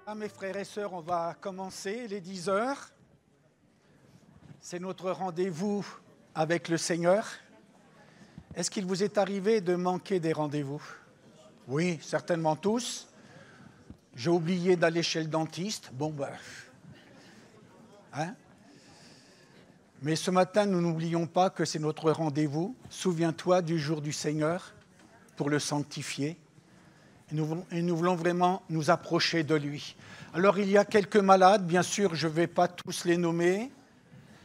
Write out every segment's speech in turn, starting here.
Ah, mes frères et sœurs, on va commencer les 10 heures. C'est notre rendez-vous avec le Seigneur. Est-ce qu'il vous est arrivé de manquer des rendez-vous? Oui, certainement tous. J'ai oublié d'aller chez le dentiste. Hein? Mais ce matin, nous n'oublions pas que c'est notre rendez-vous. Souviens-toi du jour du Seigneur pour le sanctifier. Et nous voulons vraiment nous approcher de lui. Alors, il y a quelques malades, bien sûr, je ne vais pas tous les nommer,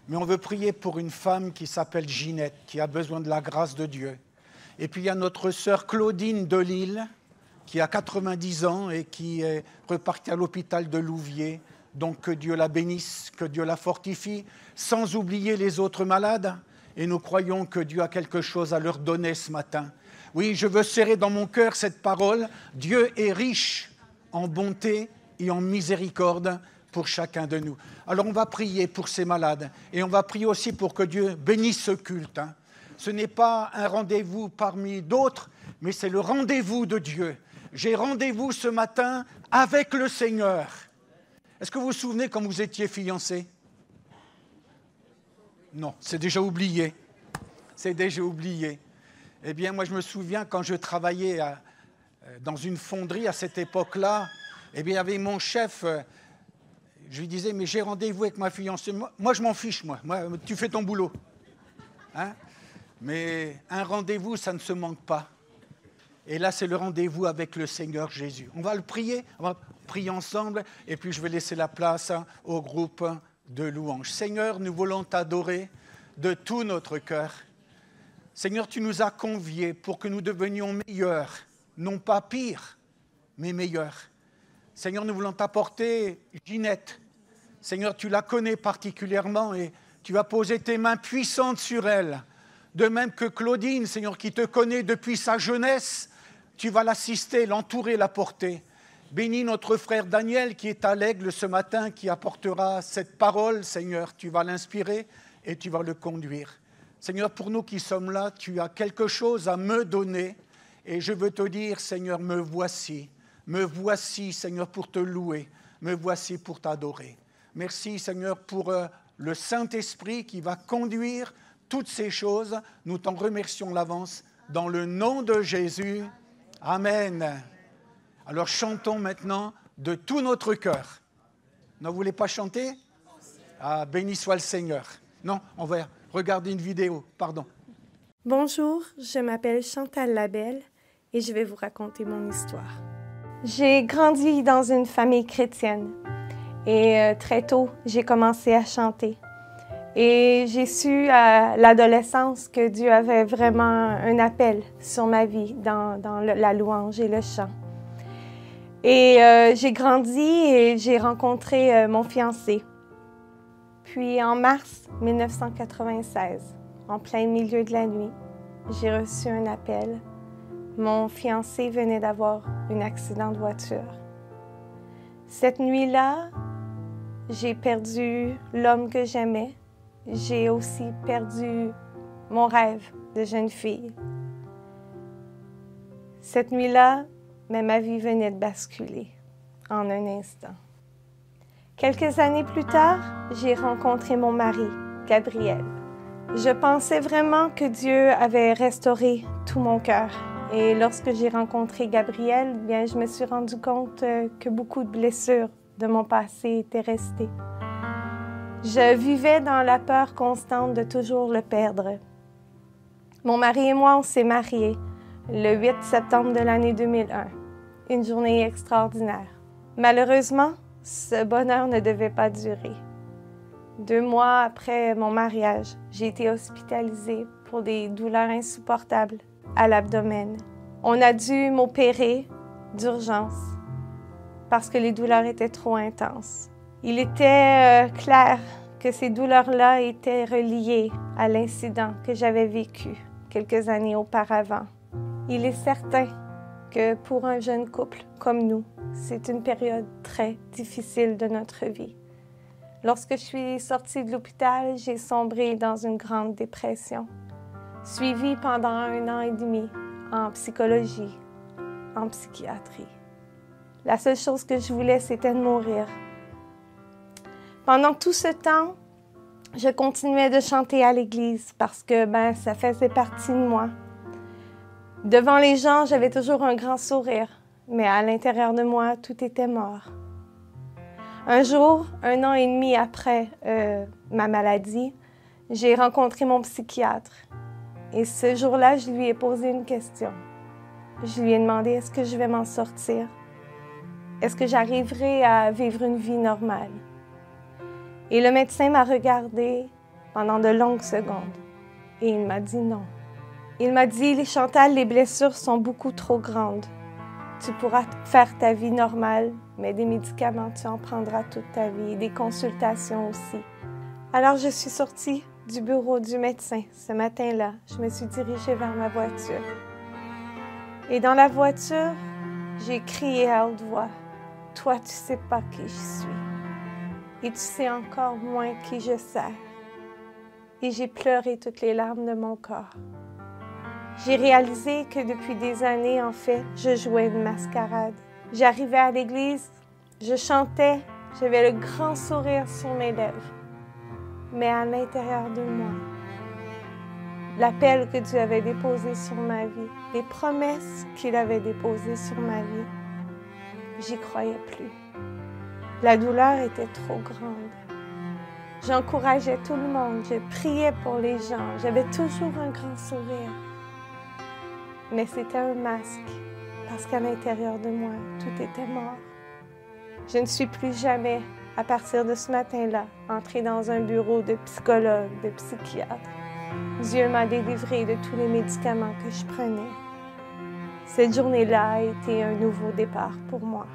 mais on veut prier pour une femme qui s'appelle Ginette, qui a besoin de la grâce de Dieu. Et puis, il y a notre sœur Claudine de Lille, qui a 90 ans et qui est repartie à l'hôpital de Louviers. Donc, que Dieu la bénisse, que Dieu la fortifie, sans oublier les autres malades. Et nous croyons que Dieu a quelque chose à leur donner ce matin. Oui, je veux serrer dans mon cœur cette parole. Dieu est riche en bonté et en miséricorde pour chacun de nous. Alors on va prier pour ces malades et on va prier aussi pour que Dieu bénisse ce culte. Ce n'est pas un rendez-vous parmi d'autres, mais c'est le rendez-vous de Dieu. J'ai rendez-vous ce matin avec le Seigneur. Est-ce que vous vous souvenez quand vous étiez fiancés? Non, c'est déjà oublié. C'est déjà oublié. Eh bien, moi, je me souviens quand je travaillais dans une fonderie à cette époque-là, eh bien, il y avait mon chef, je lui disais, mais j'ai rendez-vous avec ma fiancée. Moi, je m'en fiche, moi, tu fais ton boulot. Hein? Mais un rendez-vous, ça ne se manque pas. Et là, c'est le rendez-vous avec le Seigneur Jésus. On va le prier, on va prier ensemble, et puis je vais laisser la place au groupe de louanges. Seigneur, nous voulons t'adorer de tout notre cœur. Seigneur, tu nous as conviés pour que nous devenions meilleurs, non pas pires, mais meilleurs. Seigneur, nous voulons t'apporter Ginette. Seigneur, tu la connais particulièrement et tu vas poser tes mains puissantes sur elle. De même que Claudine, Seigneur, qui te connaît depuis sa jeunesse, tu vas l'assister, l'entourer, la porter. Bénis notre frère Daniel qui est à l'Aigle ce matin, qui apportera cette parole. Seigneur, tu vas l'inspirer et tu vas le conduire. Seigneur, pour nous qui sommes là, tu as quelque chose à me donner et je veux te dire, Seigneur, me voici, Seigneur, pour te louer, me voici pour t'adorer. Merci, Seigneur, pour le Saint-Esprit qui va conduire toutes ces choses. Nous t'en remercions l'avance dans le nom de Jésus. Amen. Alors chantons maintenant de tout notre cœur. Ne voulez pas chanter? Ah, béni soit le Seigneur. Non, on va regarder une vidéo, pardon. Bonjour, je m'appelle Chantal Labelle et je vais vous raconter mon histoire. J'ai grandi dans une famille chrétienne et très tôt, j'ai commencé à chanter. Et j'ai su à l'adolescence que Dieu avait vraiment un appel sur ma vie dans la louange et le chant. Et j'ai grandi et j'ai rencontré mon fiancé. Puis en mars 1996, en plein milieu de la nuit, j'ai reçu un appel. Mon fiancé venait d'avoir un accident de voiture. Cette nuit-là, j'ai perdu l'homme que j'aimais. J'ai aussi perdu mon rêve de jeune fille. Cette nuit-là, ma vie venait de basculer en un instant. Quelques années plus tard, j'ai rencontré mon mari, Gabriel. Je pensais vraiment que Dieu avait restauré tout mon cœur. Et lorsque j'ai rencontré Gabriel, bien, je me suis rendu compte que beaucoup de blessures de mon passé étaient restées. Je vivais dans la peur constante de toujours le perdre. Mon mari et moi, on s'est mariés le 8 septembre de l'année 2001. Une journée extraordinaire. Malheureusement, ce bonheur ne devait pas durer. 2 mois après mon mariage, j'ai été hospitalisée pour des douleurs insupportables à l'abdomen. On a dû m'opérer d'urgence parce que les douleurs étaient trop intenses. Il était clair que ces douleurs-là étaient reliées à l'incident que j'avais vécu quelques années auparavant. Il est certain que pour un jeune couple comme nous, c'est une période très difficile de notre vie. Lorsque je suis sortie de l'hôpital, j'ai sombré dans une grande dépression, suivie pendant 1 an et demi en psychologie, en psychiatrie. La seule chose que je voulais, c'était de mourir. Pendant tout ce temps, je continuais de chanter à l'église parce que ça faisait partie de moi. Devant les gens, j'avais toujours un grand sourire, mais à l'intérieur de moi, tout était mort. Un jour, 1 an et demi après ma maladie, j'ai rencontré mon psychiatre. Et ce jour-là, je lui ai posé une question. Je lui ai demandé, est-ce que je vais m'en sortir? Est-ce que j'arriverai à vivre une vie normale? Et le médecin m'a regardé pendant de longues secondes et il m'a dit non. Il m'a dit, Chantal, les blessures sont beaucoup trop grandes. Tu pourras faire ta vie normale, mais des médicaments, tu en prendras toute ta vie, et des consultations aussi. Alors, je suis sortie du bureau du médecin ce matin-là. Je me suis dirigée vers ma voiture. Et dans la voiture, j'ai crié à haute voix, « Toi, tu sais pas qui je suis. Et tu sais encore moins qui je sers. » Et j'ai pleuré toutes les larmes de mon corps. J'ai réalisé que depuis des années, en fait, je jouais une mascarade. J'arrivais à l'église, je chantais, j'avais le grand sourire sur mes lèvres. Mais à l'intérieur de moi, l'appel que Dieu avait déposé sur ma vie, les promesses qu'il avait déposées sur ma vie, j'y croyais plus. La douleur était trop grande. J'encourageais tout le monde, je priais pour les gens, j'avais toujours un grand sourire. Mais c'était un masque, parce qu'à l'intérieur de moi, tout était mort. Je ne suis plus jamais, à partir de ce matin-là, entrée dans un bureau de psychologue, de psychiatre. Dieu m'a délivrée de tous les médicaments que je prenais. Cette journée-là a été un nouveau départ pour moi.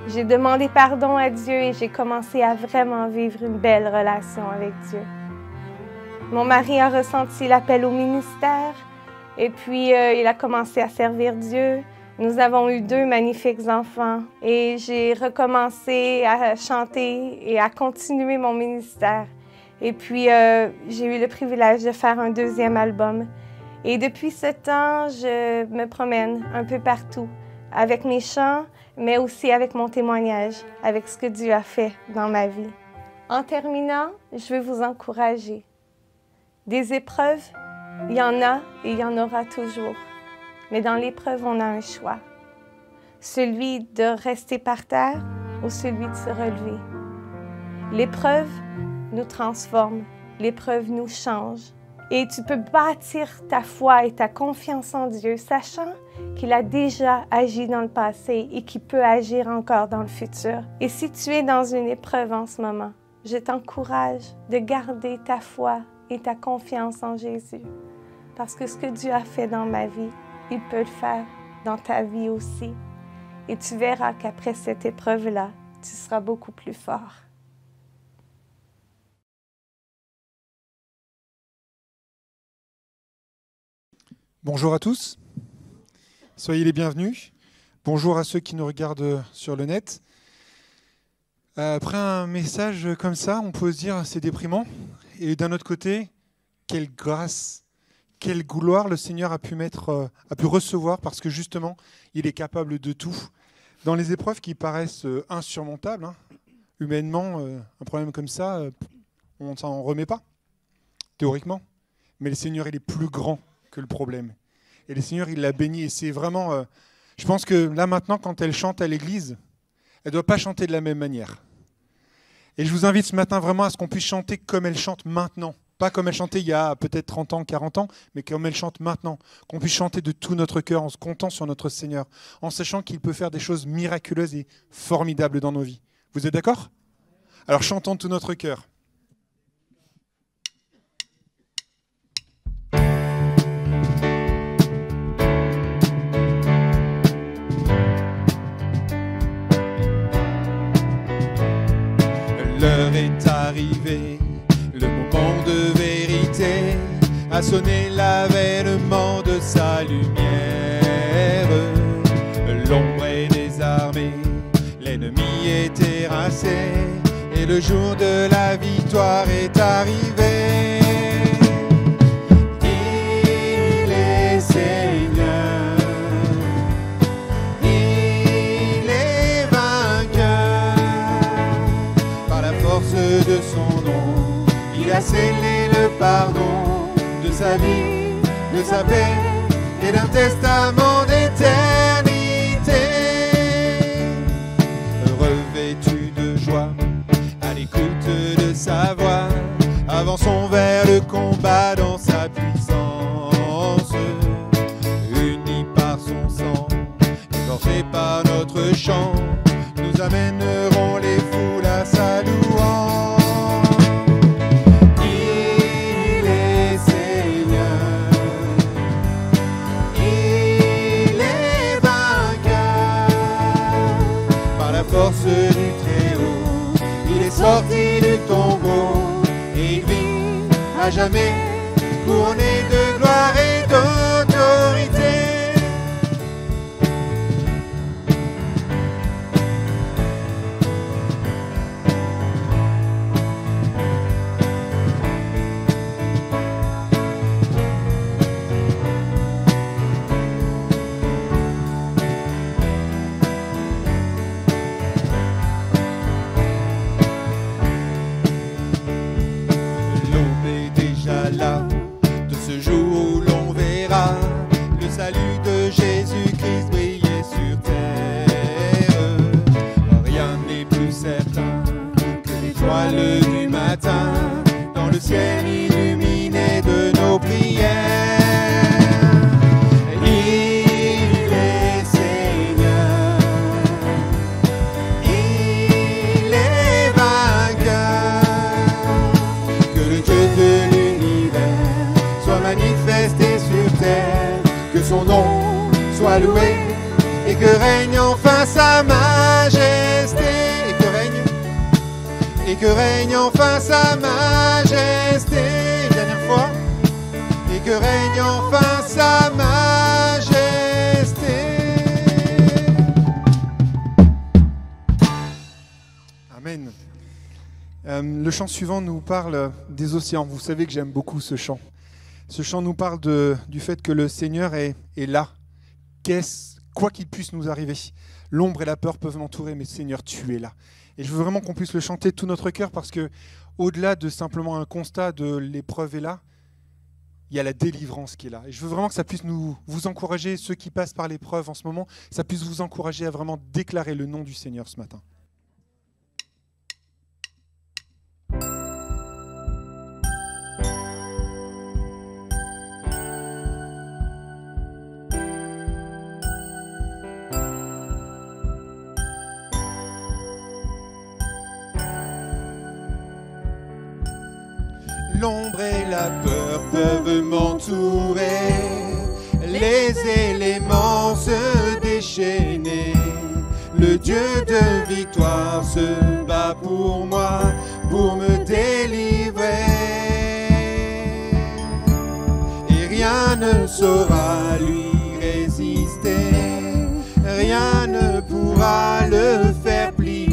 J'ai demandé pardon à Dieu et j'ai commencé à vraiment vivre une belle relation avec Dieu. Mon mari a ressenti l'appel au ministère et puis il a commencé à servir Dieu. Nous avons eu 2 magnifiques enfants et j'ai recommencé à chanter et à continuer mon ministère. Et puis, j'ai eu le privilège de faire un 2e album. Et depuis ce temps, je me promène un peu partout avec mes chants, mais aussi avec mon témoignage, avec ce que Dieu a fait dans ma vie. En terminant, je veux vous encourager. Des épreuves, il y en a et il y en aura toujours. Mais dans l'épreuve, on a un choix. Celui de rester par terre ou celui de se relever. L'épreuve nous transforme, l'épreuve nous change. Et tu peux bâtir ta foi et ta confiance en Dieu, sachant qu'il a déjà agi dans le passé et qu'il peut agir encore dans le futur. Et si tu es dans une épreuve en ce moment, je t'encourage de garder ta foi et ta confiance en Jésus. Parce que ce que Dieu a fait dans ma vie, il peut le faire dans ta vie aussi. Et tu verras qu'après cette épreuve-là, tu seras beaucoup plus fort. Bonjour à tous, soyez les bienvenus. Bonjour à ceux qui nous regardent sur le net. Après un message comme ça, on peut se dire c'est déprimant. Et d'un autre côté, quelle grâce, quelle gloire le Seigneur a pu recevoir parce que justement, il est capable de tout. Dans les épreuves qui paraissent insurmontables, humainement, un problème comme ça, on ne s'en remet pas, théoriquement. Mais le Seigneur, il est plus grand que le problème. Et le Seigneur, il l'a béni. Et c'est vraiment... je pense que là, maintenant, quand elle chante à l'église, elle ne doit pas chanter de la même manière. Et je vous invite ce matin vraiment à ce qu'on puisse chanter comme elle chante maintenant. Pas comme elle chantait il y a peut-être 30 ans, 40 ans, mais comme elle chante maintenant. Qu'on puisse chanter de tout notre cœur en se comptant sur notre Seigneur, en sachant qu'il peut faire des choses miraculeuses et formidables dans nos vies. Vous êtes d'accord? Alors chantons de tout notre cœur. L'heure est arrivée, le moment de vérité a sonné l'avènement de sa lumière. L'ombre est désarmée, l'ennemi est terrassé, et le jour de la victoire est arrivé. Il est Seigneur, il sa vie, de sa paix et d'un testament d'éternité. Revêtu de joie, à l'écoute de sa voix, avançons vers le combat dans sa puissance. Unis par son sang, égorgés par notre chant, nous amènerons les foules à sa louange. Il est Seigneur, il est vainqueur. Par la force du Très-Haut, il est sorti du tombeau et il vit à jamais, couronné de gloire et d'autorité. Loué, et que règne enfin sa majesté, et que règne enfin sa majesté, une dernière fois, et que règne enfin sa majesté. Amen. Le chant suivant nous parle des océans. Vous savez que j'aime beaucoup ce chant. Ce chant nous parle du fait que le Seigneur est là. Quoi qu'il puisse nous arriver, l'ombre et la peur peuvent m'entourer, mais Seigneur, tu es là. Et je veux vraiment qu'on puisse le chanter de tout notre cœur, parce que au-delà de simplement un constat de l'épreuve est là, il y a la délivrance qui est là. Et je veux vraiment que ça puisse vous encourager, ceux qui passent par l'épreuve en ce moment, ça puisse vous encourager à vraiment déclarer le nom du Seigneur ce matin. L'ombre et la peur peuvent m'entourer, les éléments se déchaîner. Le Dieu de victoire se bat pour moi, pour me délivrer. Et rien ne saura lui résister, rien ne pourra le faire plier.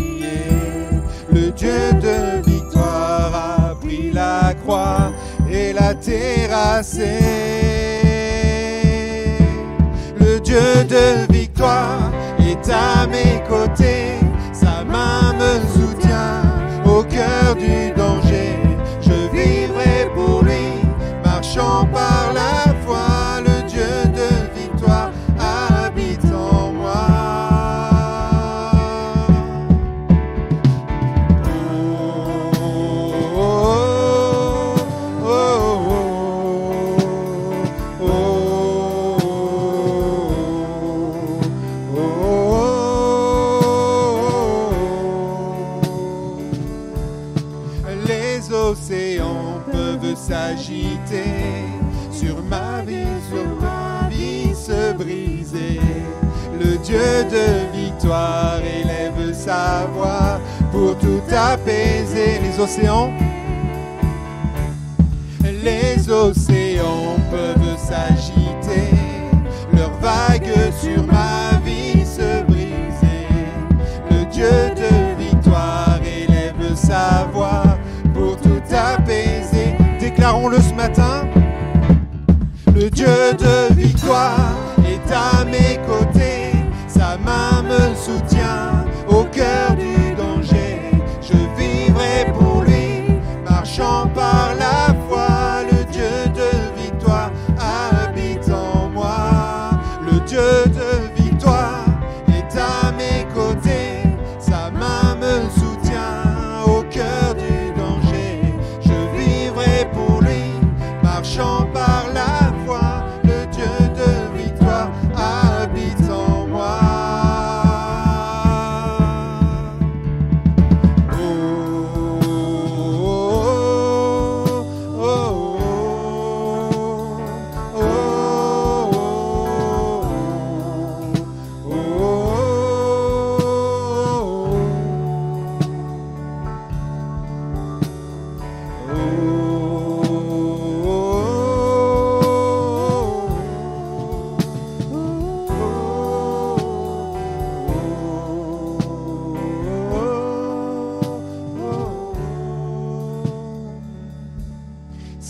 Le Dieu de victoire a pris la croix et l'a terrassé. Le Dieu de victoire est à mes côtés, sa main me soutient au cœur du danger. Je vivrai pour lui, marchant par la foi. Le Dieu de victoire habite en moi. Les océans peuvent s'agiter, sur ma vie se briser. Le Dieu de victoire élève sa voix pour tout apaiser. Les océans peuvent s'agiter, leurs vagues sur ma vie se briser. Le Dieu de victoire élève sa voix pour tout apaiser. Déclarons-le ce matin. Le Dieu de victoire est à mes côtés, sa main me soutient au cœur du danger. Je vivrai pour lui, marchant par la foi. Le Dieu de victoire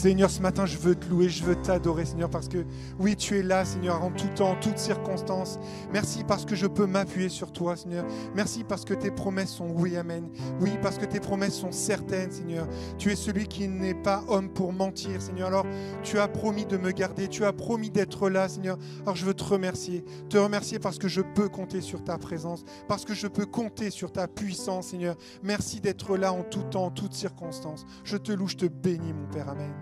Seigneur, ce matin, je veux te louer, je veux t'adorer, Seigneur, parce que oui, tu es là, Seigneur, en tout temps, en toutes circonstances. Merci parce que je peux m'appuyer sur toi, Seigneur. Merci parce que tes promesses sont oui, amen. Oui, parce que tes promesses sont certaines, Seigneur. Tu es celui qui n'est pas homme pour mentir, Seigneur. Alors, tu as promis de me garder, tu as promis d'être là, Seigneur. Alors, je veux te remercier parce que je peux compter sur ta présence, parce que je peux compter sur ta puissance, Seigneur. Merci d'être là en tout temps, en toutes circonstances. Je te loue, je te bénis, mon Père. Amen.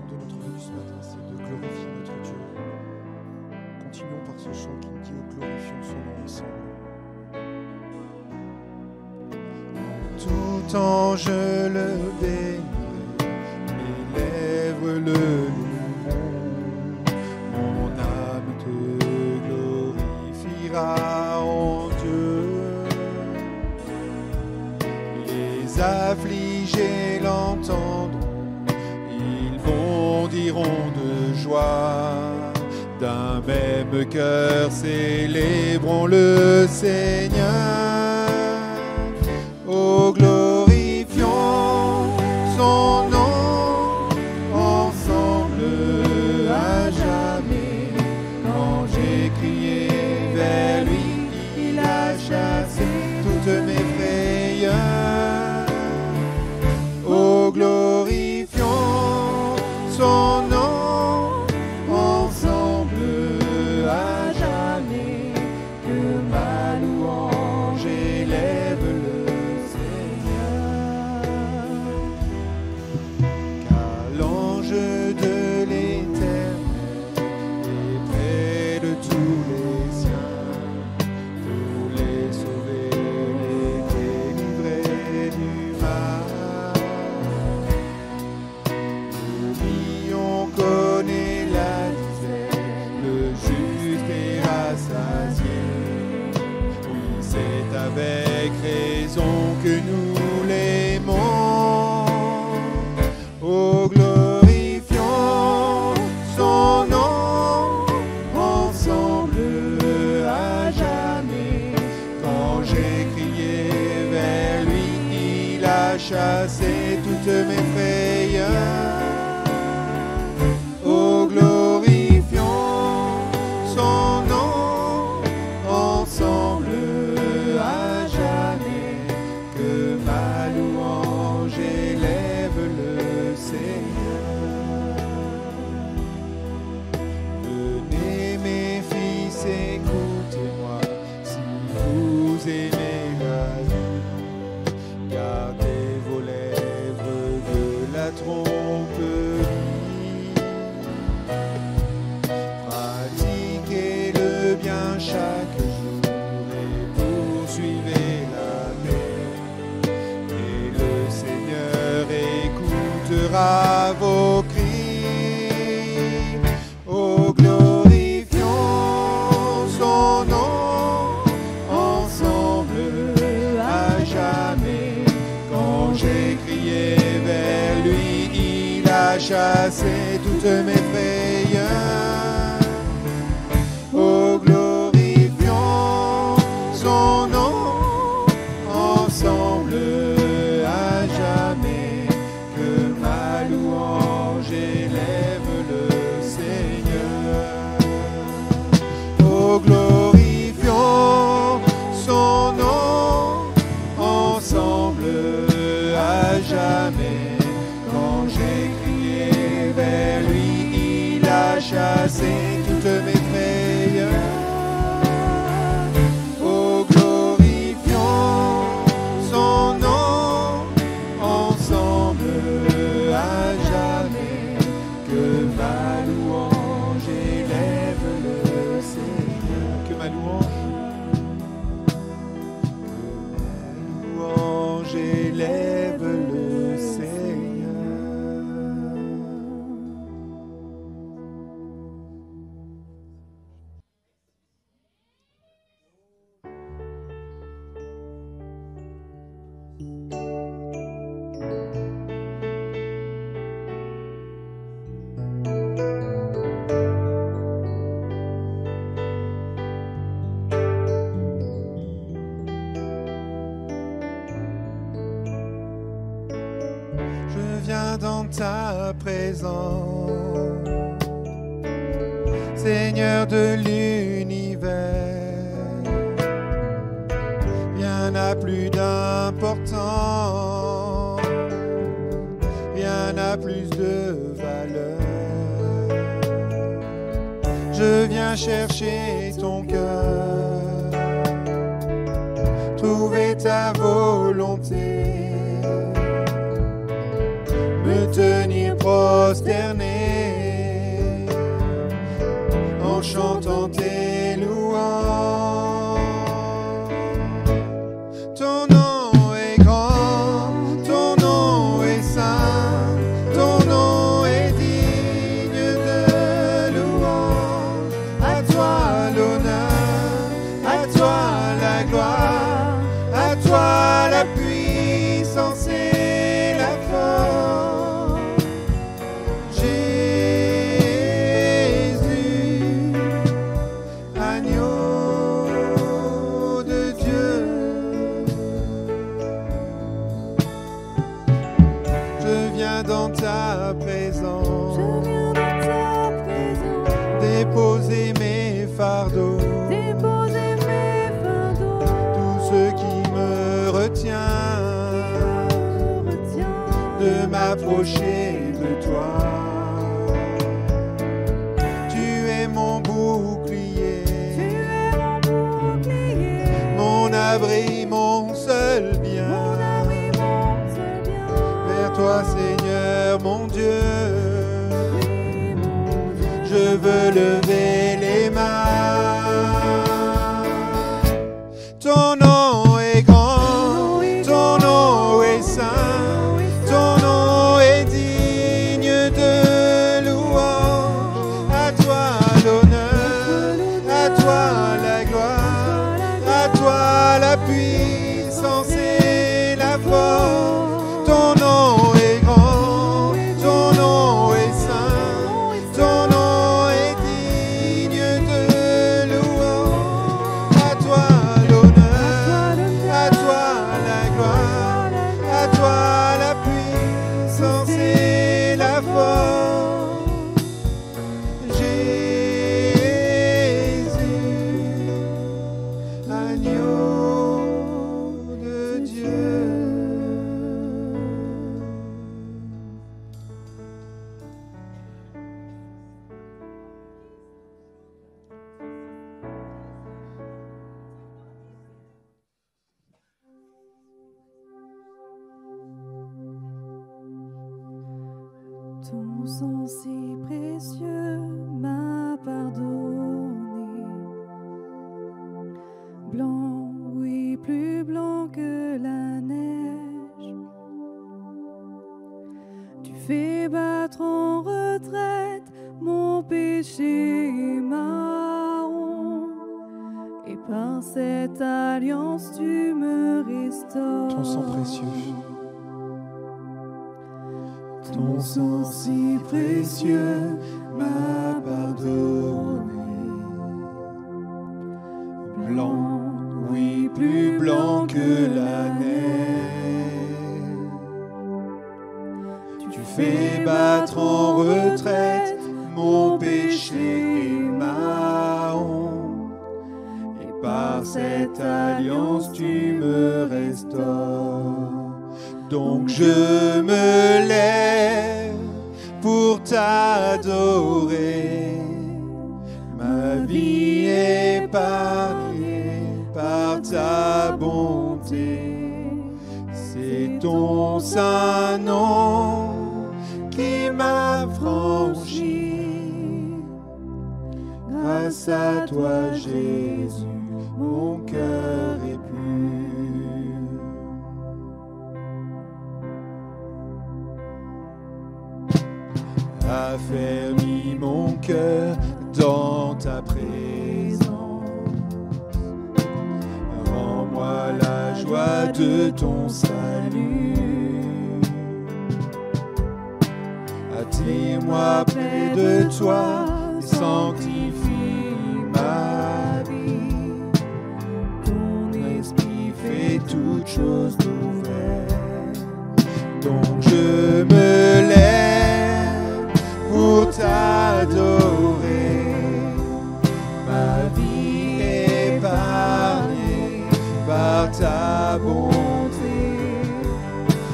De notre venue ce matin, c'est de glorifier notre Dieu. Continuons par ce chant qui nous dit « Glorifions son nom ensemble ». En tout temps je le bénirai, mes lèvres le loueront, mon âme te glorifiera en Dieu. Les affligés l'entendront, bondiront de joie, d'un même cœur célébrons le Seigneur. Oh, glorifions son nom ensemble à jamais. Quand j'ai crié vers lui, il a chassé toutes mes frayeurs. Oh, glorifions son nom ensemble à jamais, que ma louange élève le Seigneur. Car l'ange de l'Éternel est près de tous les siens, pour les sauver, les délivrer du mal. On connaît la misère, le juste est rassasié. Oui, c'est avec raison que nous l'aimons. Oh, glorifions son nom ensemble à jamais. Quand j'ai crié vers lui, il a chassé toutes mes frayeurs. Oh, glorifions son nom ensemble à jamais, que ma louange élève le Seigneur. Venez mes fils, écoutez-moi, si vous aimez la vie, gardez vos lèvres de la tromperie. Chaque jour et poursuivez la paix, et le Seigneur écoutera vos cris. Oh, glorifions son nom ensemble à jamais. Quand j'ai crié vers lui, il a chassé toutes mes frayeurs. Oh, son nom ensemble à jamais, que ma louange élève le Seigneur. Oh, glorifions son nom ensemble à jamais. Quand j'ai crié vers lui, lève le Seigneur. Dans ta présence, Seigneur de l'univers, rien n'a plus d'important, rien n'a plus de valeur. Je viens chercher ton cœur, trouver ta volonté, me tenir prosterné en chantant tes louanges. Ton nom est grand, ton nom est saint, ton nom est digne de louange. À toi l'honneur, à toi la gloire, à toi la puissance et la force. Dans ta présence, déposer mes fardeaux, tout ce qui me retient de m'approcher de toi. Tu es mon bouclier, mon abri, mon seul bien. Vers toi, Seigneur, mon Dieu, je veux lever les mains. Ton nom est grand, ton nom est saint, ton nom est digne de louange. À toi l'honneur, à toi la gloire, à toi la puissance et la force. Ton nom est grand, ton nom est saint, ton nom est digne de louange. À toi l'honneur, à toi la gloire, à toi la puissance et la force. Jésus, agneau de Dieu. Ton sang si précieux m'a pardonné. Blanc, oui, plus blanc que la neige. Tu fais battre en retraite mon péché et ma honte. Et par cette alliance, tu me restaures. Ton sang précieux. Ton sang si précieux m'a pardonné. Blanc, oui, plus blanc que la neige. Tu fais battre en retraite mon péché et ma honte. Et par cette alliance, tu me restaures. Donc je me lève pour t'adorer. Ma vie est épargnée par ta bonté. C'est ton saint nom qui m'a franchi. Grâce à toi, Jésus, mon cœur est pur. Raffermis mon cœur dans ta présence. Rends-moi la joie de ton salut. Attire-moi près de toi et sanctifie ma vie. Ton esprit fait toutes choses nouvelles. Donc je me lève pour t'adorer. Ma vie épargnée par ta bonté.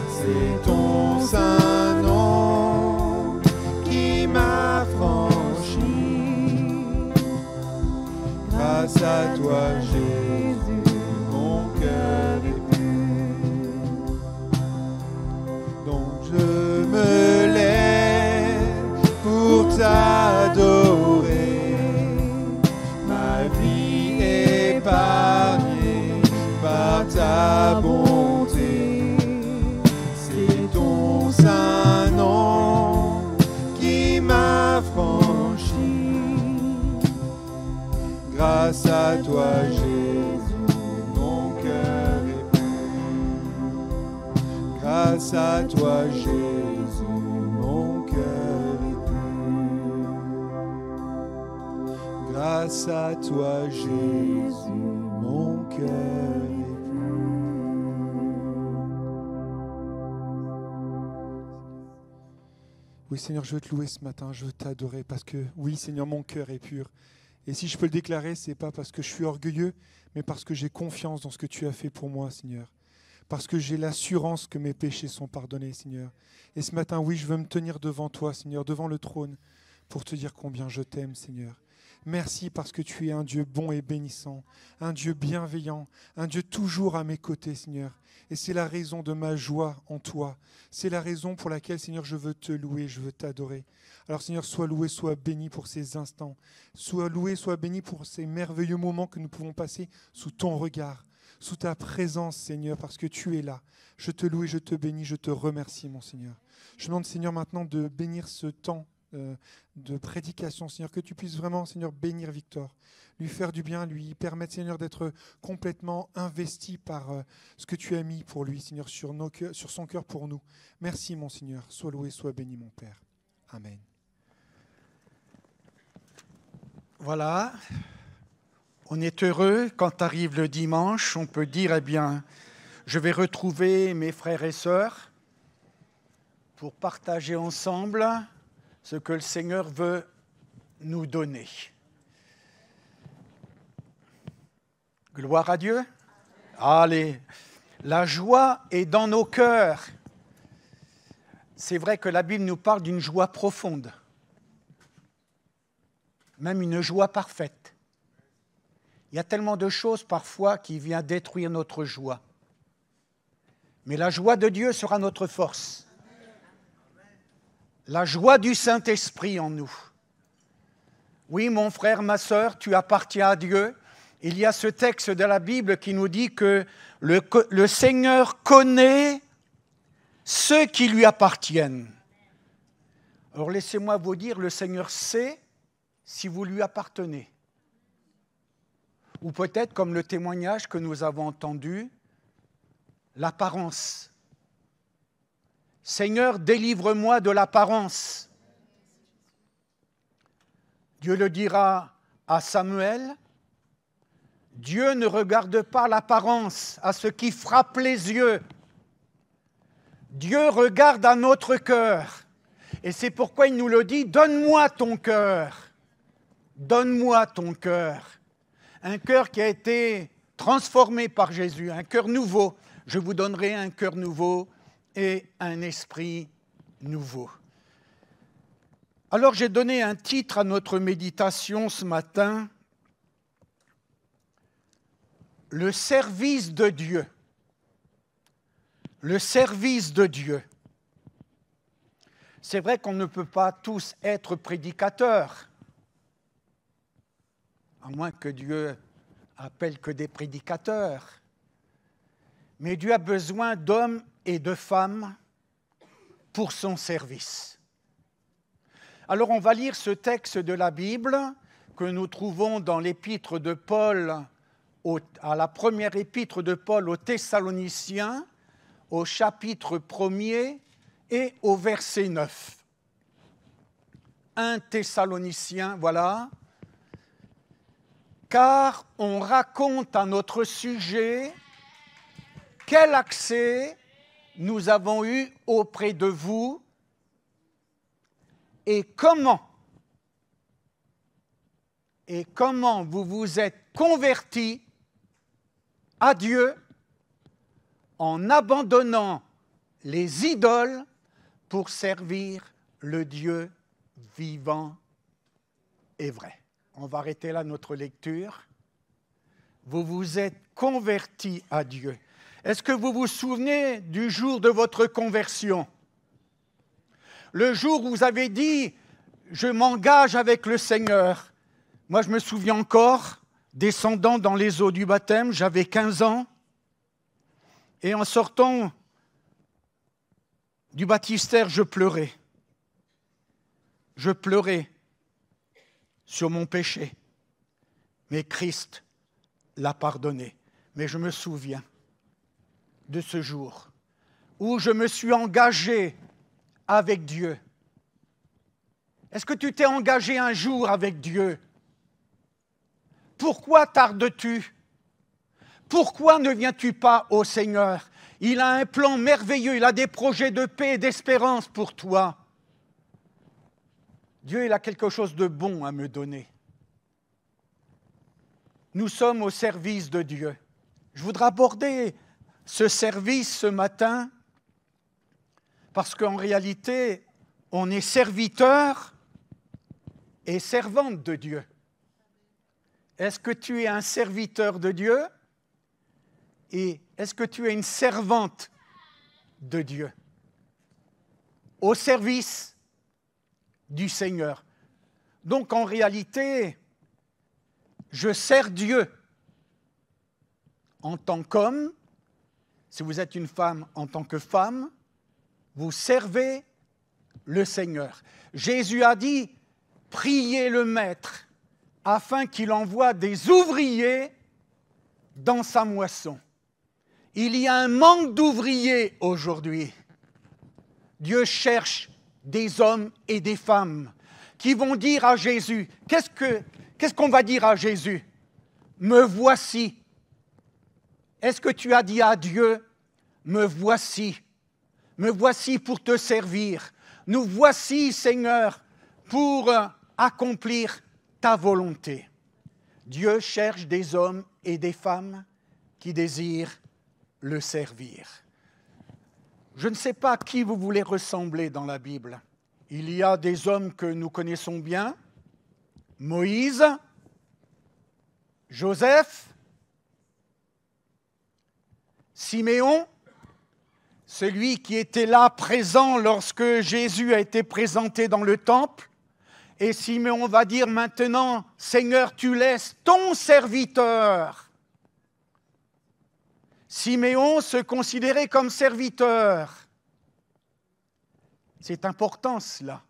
C'est ton saint nom qui m'a franchi. Grâce à toi, Jésus, mon cœur est pur. Donc je me lève pour t'adorer. Ma vie épargnée par ta bonté. C'est ton saint nom qui m'a franchi. Grâce à toi, Jésus, mon cœur est pur. Grâce à toi, Jésus, mon cœur est pur. Grâce à toi, Jésus, mon cœur est pur. Oui, Seigneur, je veux te louer ce matin, je veux t'adorer parce que, oui, Seigneur, mon cœur est pur. Et si je peux le déclarer, ce n'est pas parce que je suis orgueilleux, mais parce que j'ai confiance dans ce que tu as fait pour moi, Seigneur. Parce que j'ai l'assurance que mes péchés sont pardonnés, Seigneur. Et ce matin, oui, je veux me tenir devant toi, Seigneur, devant le trône, pour te dire combien je t'aime, Seigneur. Merci parce que tu es un Dieu bon et bénissant, un Dieu bienveillant, un Dieu toujours à mes côtés, Seigneur. Et c'est la raison de ma joie en toi. C'est la raison pour laquelle, Seigneur, je veux te louer, je veux t'adorer. Alors, Seigneur, sois loué, sois béni pour ces instants. Sois loué, sois béni pour ces merveilleux moments que nous pouvons passer sous ton regard, sous ta présence, Seigneur, parce que tu es là. Je te loue et je te bénis, je te remercie, mon Seigneur. Je demande, Seigneur, maintenant de bénir ce temps de prédication, Seigneur, que tu puisses vraiment, Seigneur, bénir Victor, lui faire du bien, lui permettre, Seigneur, d'être complètement investi par ce que tu as mis pour lui, Seigneur, sur son cœur pour nous. Merci, mon Seigneur. Sois loué, sois béni, mon Père. Amen. Voilà, on est heureux quand arrive le dimanche, on peut dire, eh bien, je vais retrouver mes frères et sœurs pour partager ensemble ce que le Seigneur veut nous donner. Gloire à Dieu. Allez, la joie est dans nos cœurs. C'est vrai que la Bible nous parle d'une joie profonde, même une joie parfaite. Il y a tellement de choses parfois qui viennent détruire notre joie. Mais la joie de Dieu sera notre force. La joie du Saint-Esprit en nous. Oui, mon frère, ma sœur, tu appartiens à Dieu. Il y a ce texte de la Bible qui nous dit que le Seigneur connaît ceux qui lui appartiennent. Alors laissez-moi vous dire, le Seigneur sait si vous lui appartenez. Ou peut-être, comme le témoignage que nous avons entendu, l'apparence. Seigneur, délivre-moi de l'apparence. Dieu le dira à Samuel. Dieu ne regarde pas l'apparence, à ce qui frappe les yeux. Dieu regarde à notre cœur. Et c'est pourquoi il nous le dit, donne-moi ton cœur. Donne-moi ton cœur. Un cœur qui a été transformé par Jésus, un cœur nouveau. Je vous donnerai un cœur nouveau et un esprit nouveau. Alors j'ai donné un titre à notre méditation ce matin, le service de Dieu. Le service de Dieu. C'est vrai qu'on ne peut pas tous être prédicateurs, à moins que Dieu appelle que des prédicateurs. Mais Dieu a besoin d'hommes et de femmes pour son service. Alors on va lire ce texte de la Bible que nous trouvons dans l'épître de Paul, à la première épître de Paul aux Thessaloniciens, au chapitre 1er et au verset 9. 1 Thessaloniciens, voilà. Car on raconte à notre sujet quel accès nous avons eu auprès de vous et comment vous vous êtes convertis à Dieu en abandonnant les idoles pour servir le Dieu vivant et vrai. On va arrêter là notre lecture. Vous vous êtes convertis à Dieu. Est-ce que vous vous souvenez du jour de votre conversion? Le jour où vous avez dit « Je m'engage avec le Seigneur ». Moi, je me souviens encore, descendant dans les eaux du baptême, j'avais 15 ans. Et en sortant du baptistère, je pleurais. Je pleurais sur mon péché. Mais Christ l'a pardonné. Mais je me souviens de ce jour où je me suis engagé avec Dieu. Est-ce que tu t'es engagé un jour avec Dieu? Pourquoi tardes-tu? Pourquoi ne viens-tu pas au Seigneur? Il a un plan merveilleux, il a des projets de paix et d'espérance pour toi. Dieu, il a quelque chose de bon à me donner. Nous sommes au service de Dieu. Je voudrais aborder ce service ce matin parce qu'en réalité, on est serviteur et servante de Dieu. Est-ce que tu es un serviteur de Dieu et est-ce que tu es une servante de Dieu au service du Seigneur? Donc en réalité, je sers Dieu en tant qu'homme. Si vous êtes une femme, en tant que femme, vous servez le Seigneur. Jésus a dit, priez le Maître afin qu'il envoie des ouvriers dans sa moisson. Il y a un manque d'ouvriers aujourd'hui. Dieu cherche des hommes et des femmes qui vont dire à Jésus, qu'est-ce qu'on va dire à Jésus? Me voici. Est-ce que tu as dit à Dieu, me voici pour te servir. Nous voici, Seigneur, pour accomplir ta volonté. Dieu cherche des hommes et des femmes qui désirent le servir. Je ne sais pas à qui vous voulez ressembler dans la Bible. Il y a des hommes que nous connaissons bien, Moïse, Joseph, Siméon, celui qui était là présent lorsque Jésus a été présenté dans le temple. Et Siméon va dire maintenant, Seigneur, tu laisses ton serviteur. Siméon se considérait comme serviteur. C'est important cela.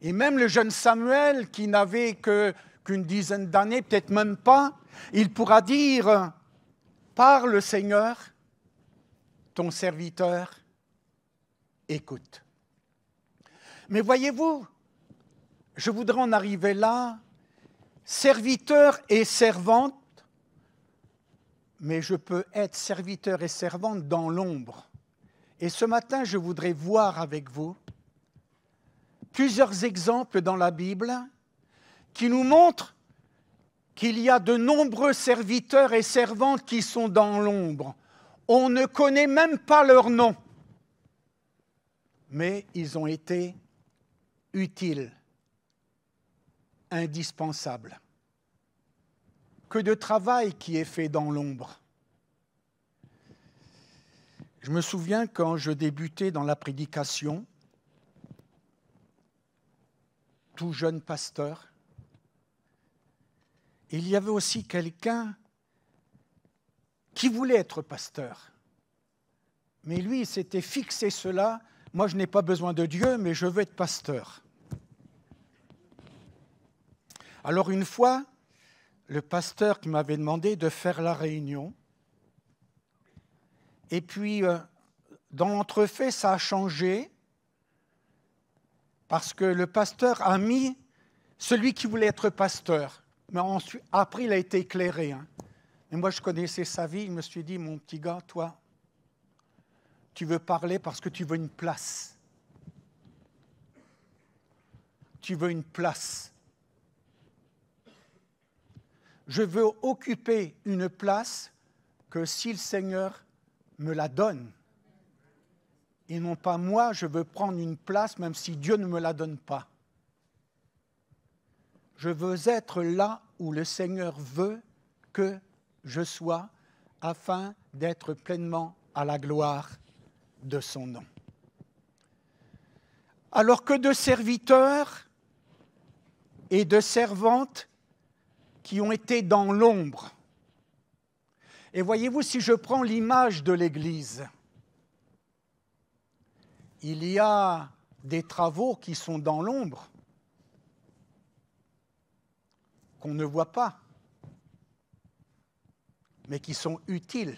Et même le jeune Samuel, qui n'avait qu'une dizaine d'années, peut-être même pas, il pourra dire, parle Seigneur, ton serviteur écoute. Mais voyez-vous, je voudrais en arriver là, serviteur et servante, mais je peux être serviteur et servante dans l'ombre. Et ce matin, je voudrais voir avec vous plusieurs exemples dans la Bible qui nous montrent qu'il y a de nombreux serviteurs et servantes qui sont dans l'ombre. On ne connaît même pas leur nom, mais ils ont été utiles, indispensables. Que de travail qui est fait dans l'ombre. Je me souviens quand je débutais dans la prédication, tout jeune pasteur, il y avait aussi quelqu'un qui voulait être pasteur. Mais lui, il s'était fixé cela. Moi, je n'ai pas besoin de Dieu, mais je veux être pasteur. Alors une fois, le pasteur qui m'avait demandé de faire la réunion, et puis dans l'entrefait, ça a changé, parce que le pasteur a mis celui qui voulait être pasteur. Mais ensuite, après, il a été éclairé. Hein. Et moi, je connaissais sa vie, je me suis dit, mon petit gars, toi, tu veux parler parce que tu veux une place. Tu veux une place. Je veux occuper une place que si le Seigneur me la donne, et non pas moi, je veux prendre une place même si Dieu ne me la donne pas. Je veux être là où le Seigneur veut que je sois afin d'être pleinement à la gloire de son nom. Alors que de serviteurs et de servantes qui ont été dans l'ombre. Et voyez-vous, si je prends l'image de l'Église, il y a des travaux qui sont dans l'ombre, qu'on ne voit pas, mais qui sont utiles.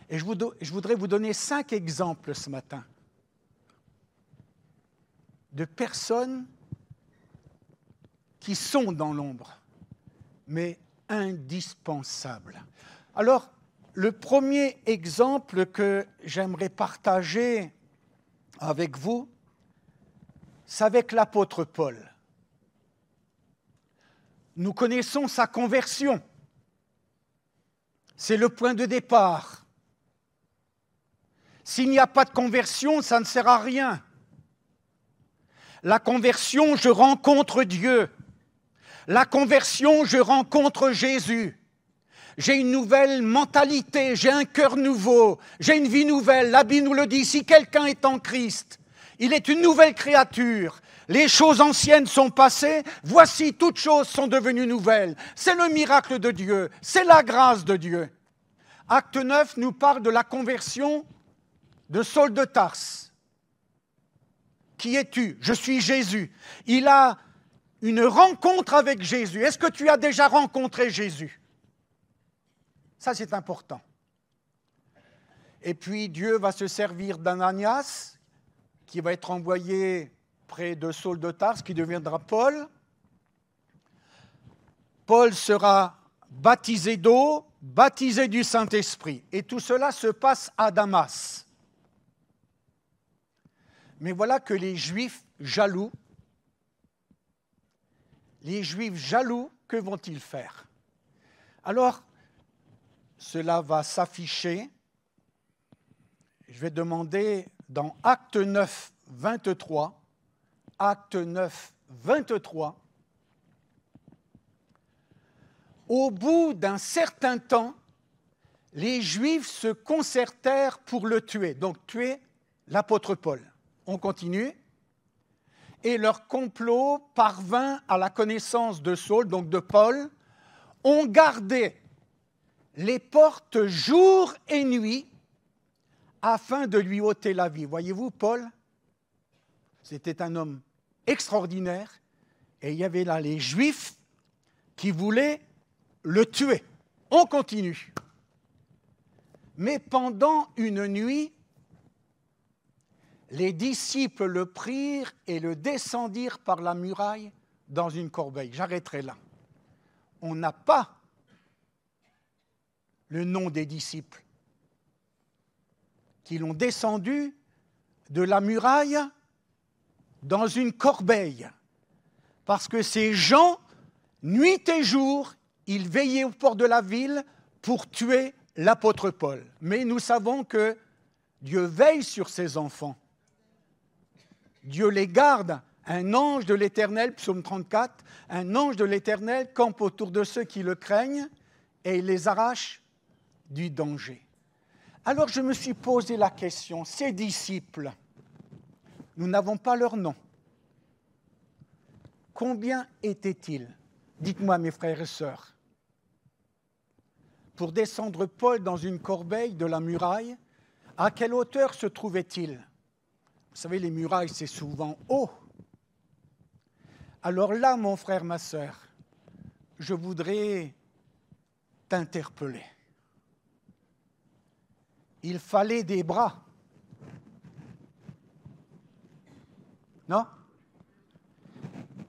Et je voudrais vous donner 5 exemples ce matin de personnes qui sont dans l'ombre, mais indispensables. Alors, le premier exemple que j'aimerais partager avec vous, c'est avec l'apôtre Paul. Nous connaissons sa conversion. C'est le point de départ. S'il n'y a pas de conversion, ça ne sert à rien. La conversion, je rencontre Dieu. La conversion, je rencontre Jésus. J'ai une nouvelle mentalité, j'ai un cœur nouveau, j'ai une vie nouvelle. La Bible nous le dit, si quelqu'un est en Christ, il est une nouvelle créature. Les choses anciennes sont passées, voici toutes choses sont devenues nouvelles. C'est le miracle de Dieu, c'est la grâce de Dieu. Acte 9 nous parle de la conversion de Saul de Tarse. Qui es-tu? Je suis Jésus. Il a une rencontre avec Jésus. Est-ce que tu as déjà rencontré Jésus? Ça, c'est important. Et puis, Dieu va se servir d'Ananias, qui va être envoyé près de Saul de Tarse, qui deviendra Paul. Paul sera baptisé d'eau, baptisé du Saint-Esprit. Et tout cela se passe à Damas. Mais voilà que les Juifs jaloux, que vont-ils faire? Alors, cela va s'afficher. Je vais demander dans Acte 9, 23, Acte 9, 23, au bout d'un certain temps, les Juifs se concertèrent pour le tuer, donc tuer l'apôtre Paul. On continue. Et leur complot parvint à la connaissance de Saul, donc de Paul. On gardait les portes jour et nuit afin de lui ôter la vie. Voyez-vous, Paul, c'était un homme extraordinaire et il y avait là les Juifs qui voulaient le tuer. On continue. Mais pendant une nuit, les disciples le prirent et le descendirent par la muraille dans une corbeille. J'arrêterai là. On n'a pas le nom des disciples qui l'ont descendu de la muraille dans une corbeille. Parce que ces gens, nuit et jour, ils veillaient aux portes de la ville pour tuer l'apôtre Paul. Mais nous savons que Dieu veille sur ses enfants. Dieu les garde. Un ange de l'Éternel, psaume 34, un ange de l'Éternel campe autour de ceux qui le craignent et il les arrache du danger. Alors je me suis posé la question, ces disciples, nous n'avons pas leur nom. Combien étaient-ils? Dites-moi mes frères et sœurs. Pour descendre Paul dans une corbeille de la muraille, à quelle hauteur se trouvait-il? Vous savez, les murailles, c'est souvent haut. Alors là, mon frère, ma sœur, je voudrais t'interpeller. Il fallait des bras. Non?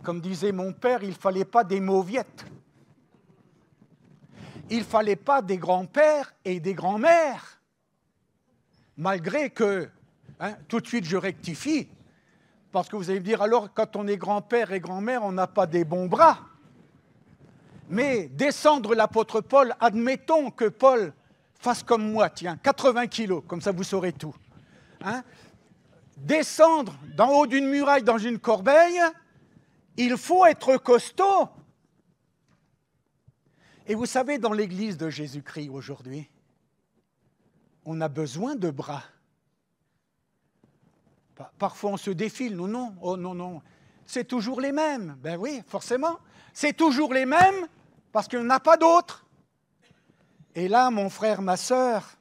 Comme disait mon père, il ne fallait pas des mauviettes. Il ne fallait pas des grands-pères et des grands-mères. Malgré que, tout de suite je rectifie, parce que vous allez me dire, alors quand on est grand-père et grand-mère, on n'a pas des bons bras. Mais descendre l'apôtre Paul, admettons que Paul fasse comme moi, tiens, 80 kilos, comme ça vous saurez tout. Descendre d'en haut d'une muraille dans une corbeille, il faut être costaud. Et vous savez, dans l'église de Jésus-Christ aujourd'hui, on a besoin de bras. Parfois on se défile, non, oh non, c'est toujours les mêmes. Ben oui, forcément, c'est toujours les mêmes parce qu'il n'y en a pas d'autres. Et là, mon frère, ma sœur,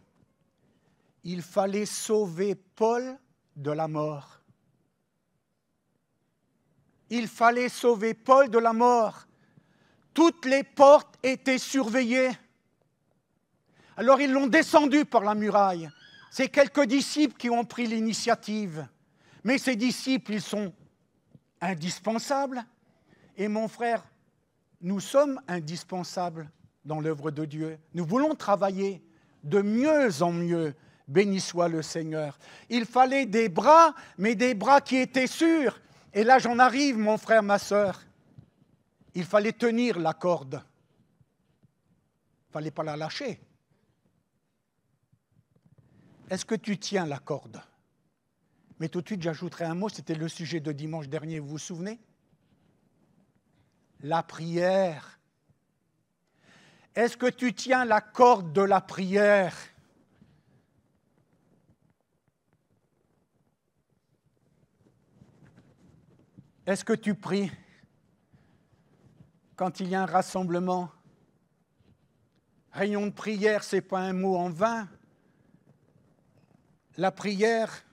il fallait sauver Paul de la mort. Il fallait sauver Paul de la mort. Toutes les portes étaient surveillées. Alors ils l'ont descendu par la muraille. C'est quelques disciples qui ont pris l'initiative. Mais ces disciples, ils sont indispensables. Et mon frère, nous sommes indispensables dans l'œuvre de Dieu. Nous voulons travailler de mieux en mieux. Béni soit le Seigneur. Il fallait des bras, mais des bras qui étaient sûrs. Et là, j'en arrive, mon frère, ma sœur. Il fallait tenir la corde. Il ne fallait pas la lâcher. Est-ce que tu tiens la corde? Mais tout de suite, j'ajouterai un mot, c'était le sujet de dimanche dernier, vous vous souvenez? La prière. Est-ce que tu tiens la corde de la prière? Est-ce que tu pries quand il y a un rassemblement? Réunion de prière, ce n'est pas un mot en vain. La prière,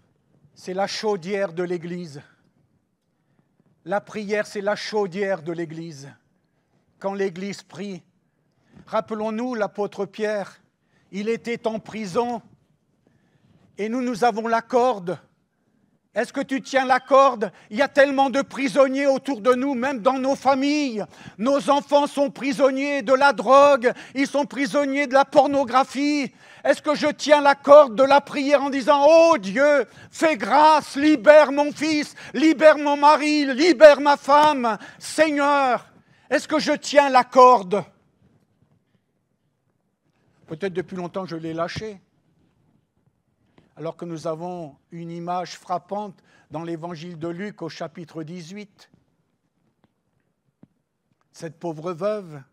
c'est la chaudière de l'Église. La prière, c'est la chaudière de l'Église. Quand l'Église prie, rappelons-nous l'apôtre Pierre, il était en prison et nous avons la corde. Est-ce que tu tiens la corde? Il y a tellement de prisonniers autour de nous, même dans nos familles. Nos enfants sont prisonniers de la drogue, ils sont prisonniers de la pornographie. Est-ce que je tiens la corde de la prière en disant « Oh Dieu, fais grâce, libère mon fils, libère mon mari, libère ma femme, Seigneur !» Est-ce que je tiens la corde? Peut-être depuis longtemps je l'ai lâchée. Alors que nous avons une image frappante dans l'évangile de Luc au chapitre 18. Cette pauvre veuve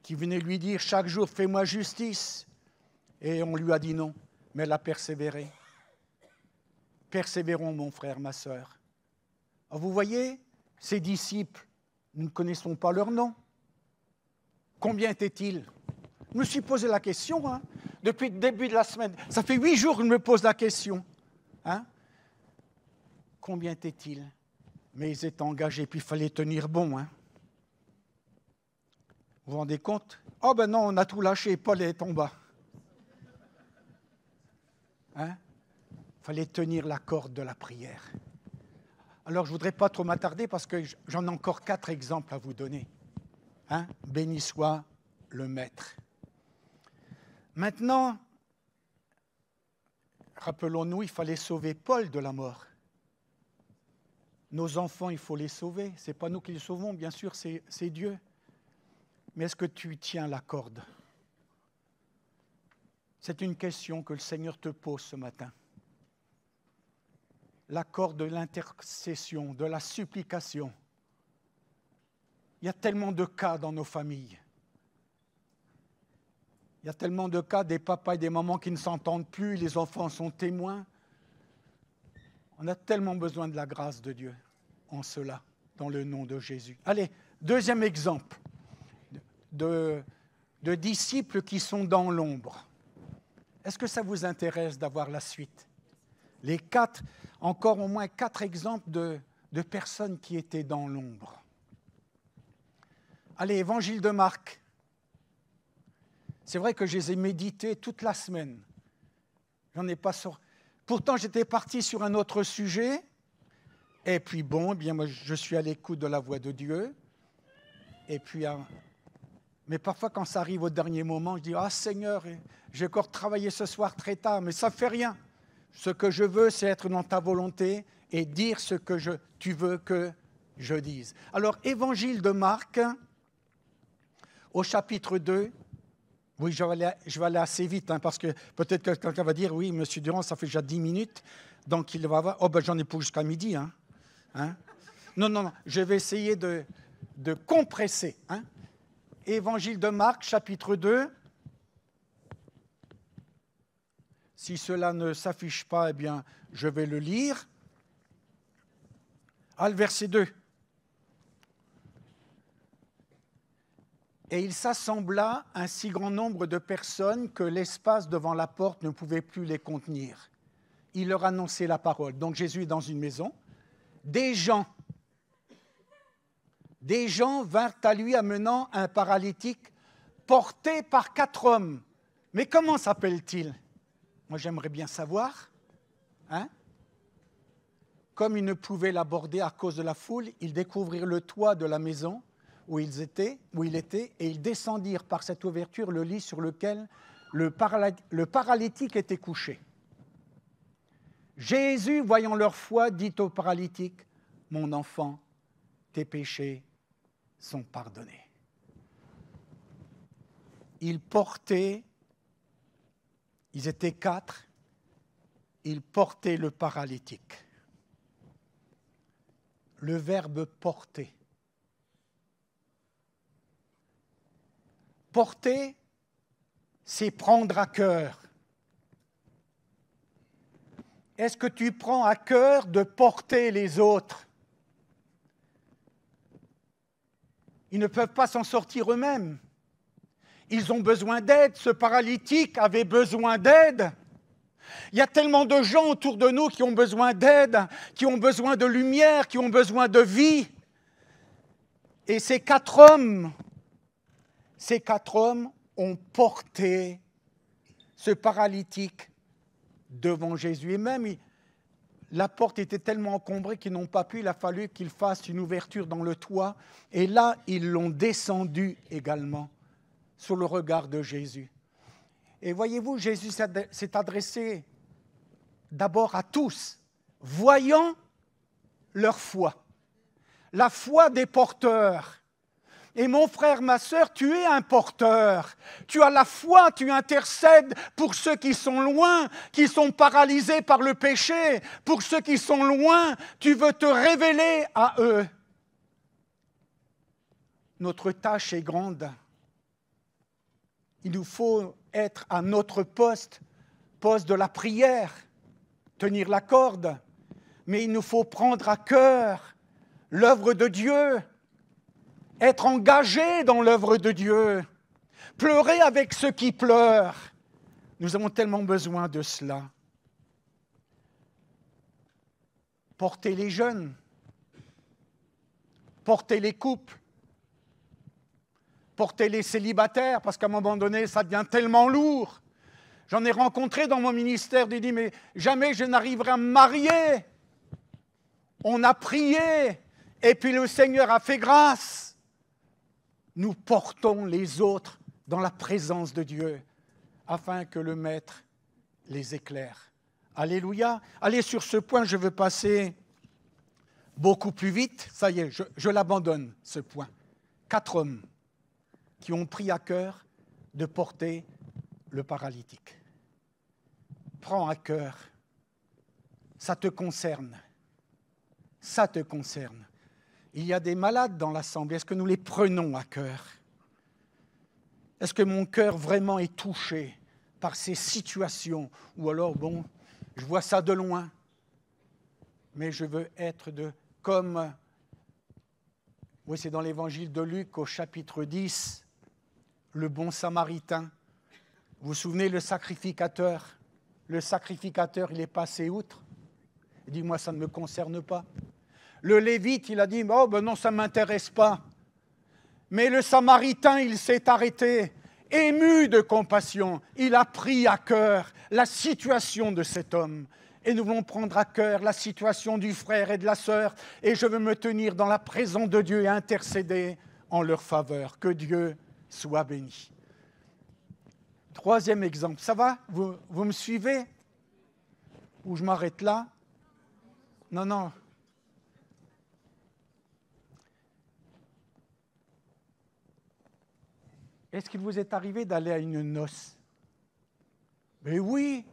qui venait lui dire chaque jour « Fais-moi justice ». Et on lui a dit non, mais elle a persévéré. Persévérons, mon frère, ma sœur. Alors vous voyez, ces disciples, nous ne connaissons pas leur nom. Combien étaient-ils? Je me suis posé la question, depuis le début de la semaine. Ça fait 8 jours que je me pose la question. Combien étaient-ils? Mais ils étaient engagés, puis il fallait tenir bon. Vous vous rendez compte? Oh ben non, on a tout lâché, Paul est en bas. Il fallait tenir la corde de la prière. Alors je ne voudrais pas trop m'attarder parce que j'en ai encore 4 exemples à vous donner. Béni soit le Maître. Maintenant, rappelons-nous, il fallait sauver Paul de la mort. Nos enfants, il faut les sauver. Ce n'est pas nous qui les sauvons, bien sûr, c'est Dieu. Mais est-ce que tu tiens la corde? C'est une question que le Seigneur te pose ce matin. La corde de l'intercession, de la supplication. Il y a tellement de cas dans nos familles. Il y a tellement de cas des papas et des mamans qui ne s'entendent plus, les enfants sont témoins. On a tellement besoin de la grâce de Dieu en cela, dans le nom de Jésus. Allez, deuxième exemple de disciples qui sont dans l'ombre. Est-ce que ça vous intéresse d'avoir la suite? Les 4, encore au moins 4 exemples de de personnes qui étaient dans l'ombre. Allez, Évangile de Marc. C'est vrai que je les ai médités toute la semaine. J'en ai pas sorti. Pourtant, j'étais parti sur un autre sujet. Et puis bon, eh bien, moi, je suis à l'écoute de la voix de Dieu. Et puis, mais parfois, quand ça arrive au dernier moment, je dis « Ah Seigneur, j'ai encore travaillé ce soir très tard, mais ça ne fait rien. Ce que je veux, c'est être dans ta volonté et dire ce que tu veux que je dise. » Alors, Évangile de Marc, au chapitre 2, oui, je vais aller assez vite, hein, parce que peut-être que quelqu'un va dire « Oui, M. Durand, ça fait déjà 10 minutes, donc il va avoir... » Oh, ben j'en ai pour jusqu'à midi. Hein. Non, je vais essayer de compresser. Hein. Évangile de Marc, chapitre 2. Si cela ne s'affiche pas, eh bien, je vais le lire. Ah, le verset 2. Et il s'assembla un si grand nombre de personnes que l'espace devant la porte ne pouvait plus les contenir. Il leur annonçait la parole. Donc Jésus est dans une maison. Des gens vinrent à lui amenant un paralytique porté par 4 hommes. Mais comment s'appelle-t-il? Moi, j'aimerais bien savoir. Hein? Comme ils ne pouvaient l'aborder à cause de la foule, ils découvrirent le toit de la maison où il était, et ils descendirent par cette ouverture le lit sur lequel le paralytique était couché. Jésus, voyant leur foi, dit au paralytique, « Mon enfant, tes péchés sont pardonnés. » Ils étaient 4, ils portaient le paralytique. Le verbe « porter ». Porter, c'est prendre à cœur. Est-ce que tu prends à cœur de porter les autres? Ils ne peuvent pas s'en sortir eux-mêmes. Ils ont besoin d'aide. Ce paralytique avait besoin d'aide. Il y a tellement de gens autour de nous qui ont besoin d'aide, qui ont besoin de lumière, qui ont besoin de vie. Et ces 4 hommes ont porté ce paralytique devant Jésus. Et même, la porte était tellement encombrée qu'ils n'ont pas pu, il a fallu qu'ils fassent une ouverture dans le toit. Et là, ils l'ont descendu également, sous le regard de Jésus. Et voyez-vous, Jésus s'est adressé d'abord à tous, voyant leur foi, la foi des porteurs. Et mon frère, ma sœur, tu es un porteur. Tu as la foi, tu intercèdes pour ceux qui sont loin, qui sont paralysés par le péché. Pour ceux qui sont loin, tu veux te révéler à eux. Notre tâche est grande. Il nous faut être à notre poste de la prière, tenir la corde. Mais il nous faut prendre à cœur l'œuvre de Dieu, être engagé dans l'œuvre de Dieu, pleurer avec ceux qui pleurent. Nous avons tellement besoin de cela. Porter les jeunes, porter les couples, porter les célibataires, parce qu'à un moment donné, ça devient tellement lourd. J'en ai rencontré dans mon ministère, qui disent « Mais jamais je n'arriverai à me marier. » On a prié, et puis le Seigneur a fait grâce. Nous portons les autres dans la présence de Dieu, afin que le Maître les éclaire. Alléluia. Allez, sur ce point, je veux passer beaucoup plus vite. Ça y est, je l'abandonne, ce point. 4 hommes qui ont pris à cœur de porter le paralytique. Prends à cœur, ça te concerne. Ça te concerne. Il y a des malades dans l'assemblée. Est-ce que nous les prenons à cœur? Est-ce que mon cœur vraiment est touché par ces situations? Ou alors, bon, je vois ça de loin, mais je veux être comme... Oui, c'est dans l'évangile de Luc, au chapitre 10, le bon samaritain. Vous vous souvenez, le sacrificateur? Le sacrificateur, il est passé outre. Il dit, moi, ça ne me concerne pas. Le Lévite, il a dit, oh ben non, ça ne m'intéresse pas. Mais le Samaritain, il s'est arrêté, ému de compassion. Il a pris à cœur la situation de cet homme. Et nous voulons prendre à cœur la situation du frère et de la sœur. Et je veux me tenir dans la présence de Dieu et intercéder en leur faveur. Que Dieu soit béni. Troisième exemple. Ça va? Vous me suivez? Ou je m'arrête là? Non, non. Est-ce qu'il vous est arrivé d'aller à une noce? Mais oui.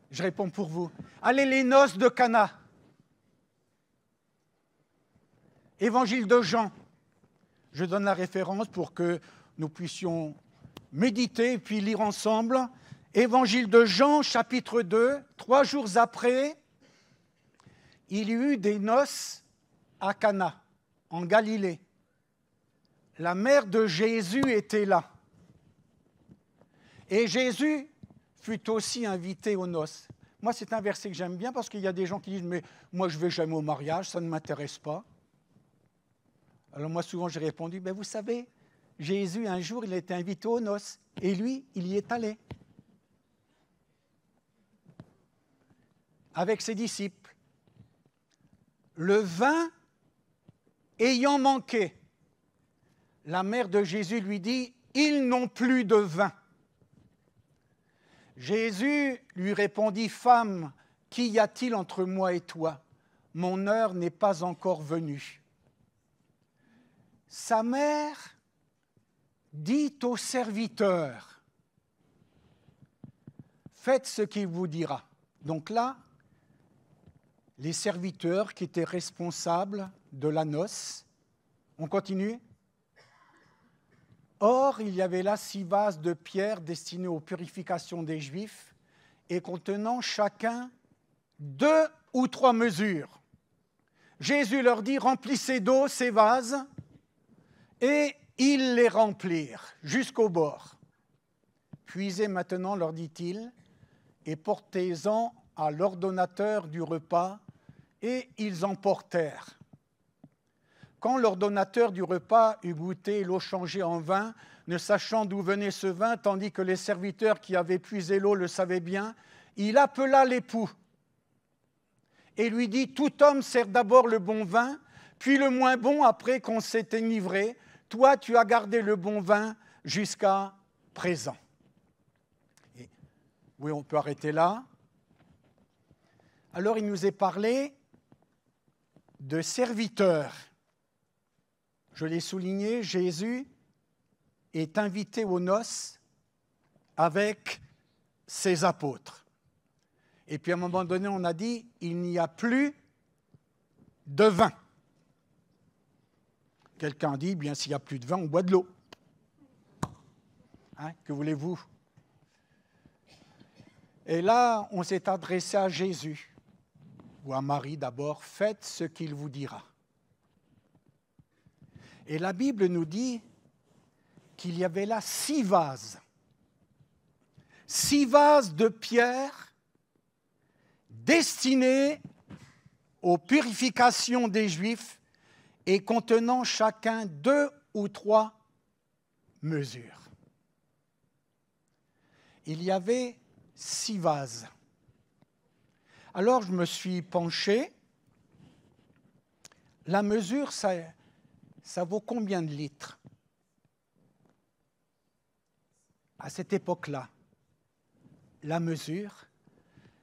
Je réponds pour vous. Allez, les noces de Cana. Évangile de Jean. Je donne la référence pour que nous puissions méditer et puis lire ensemble. Évangile de Jean, chapitre 2. 3 jours après, il y eut des noces à Cana, en Galilée. La mère de Jésus était là. Et Jésus fut aussi invité aux noces. Moi, c'est un verset que j'aime bien parce qu'il y a des gens qui disent « Mais moi, je ne vais jamais au mariage, ça ne m'intéresse pas. » Alors moi, souvent, j'ai répondu « Vous savez, Jésus, un jour, il a été invité aux noces. Et lui, il y est allé. Avec ses disciples. Le vin ayant manqué, la mère de Jésus lui dit « Ils n'ont plus de vin. » Jésus lui répondit « Femme, qu'y a-t-il entre moi et toi? Mon heure n'est pas encore venue. » Sa mère dit au serviteur « Faites ce qu'il vous dira. » Donc là, les serviteurs qui étaient responsables de la noce, on continue. Or, il y avait là 6 vases de pierre destinés aux purifications des Juifs et contenant chacun 2 ou 3 mesures. Jésus leur dit, remplissez d'eau ces vases, et ils les remplirent jusqu'au bord. Puisez maintenant, leur dit-il, et portez-en à l'ordonnateur du repas, et ils en portèrent. Quand l'ordonnateur du repas eut goûté l'eau changée en vin, ne sachant d'où venait ce vin, tandis que les serviteurs qui avaient puisé l'eau le savaient bien, il appela l'époux et lui dit « Tout homme sert d'abord le bon vin, puis le moins bon après qu'on s'est enivré. Toi, tu as gardé le bon vin jusqu'à présent. » Oui, on peut arrêter là. Alors, il nous est parlé de serviteurs. Je l'ai souligné, Jésus est invité aux noces avec ses apôtres. Et puis à un moment donné, on a dit, il n'y a plus de vin. Quelqu'un dit, bien s'il n'y a plus de vin, on boit de l'eau. Hein, que voulez-vous? Et là, on s'est adressé à Jésus, ou à Marie d'abord, faites ce qu'il vous dira. Et la Bible nous dit qu'il y avait là 6 vases. 6 vases de pierre destinés aux purifications des Juifs et contenant chacun 2 ou 3 mesures. Il y avait 6 vases. Alors je me suis penché. La mesure, ça vaut combien de litres? À cette époque-là, la mesure,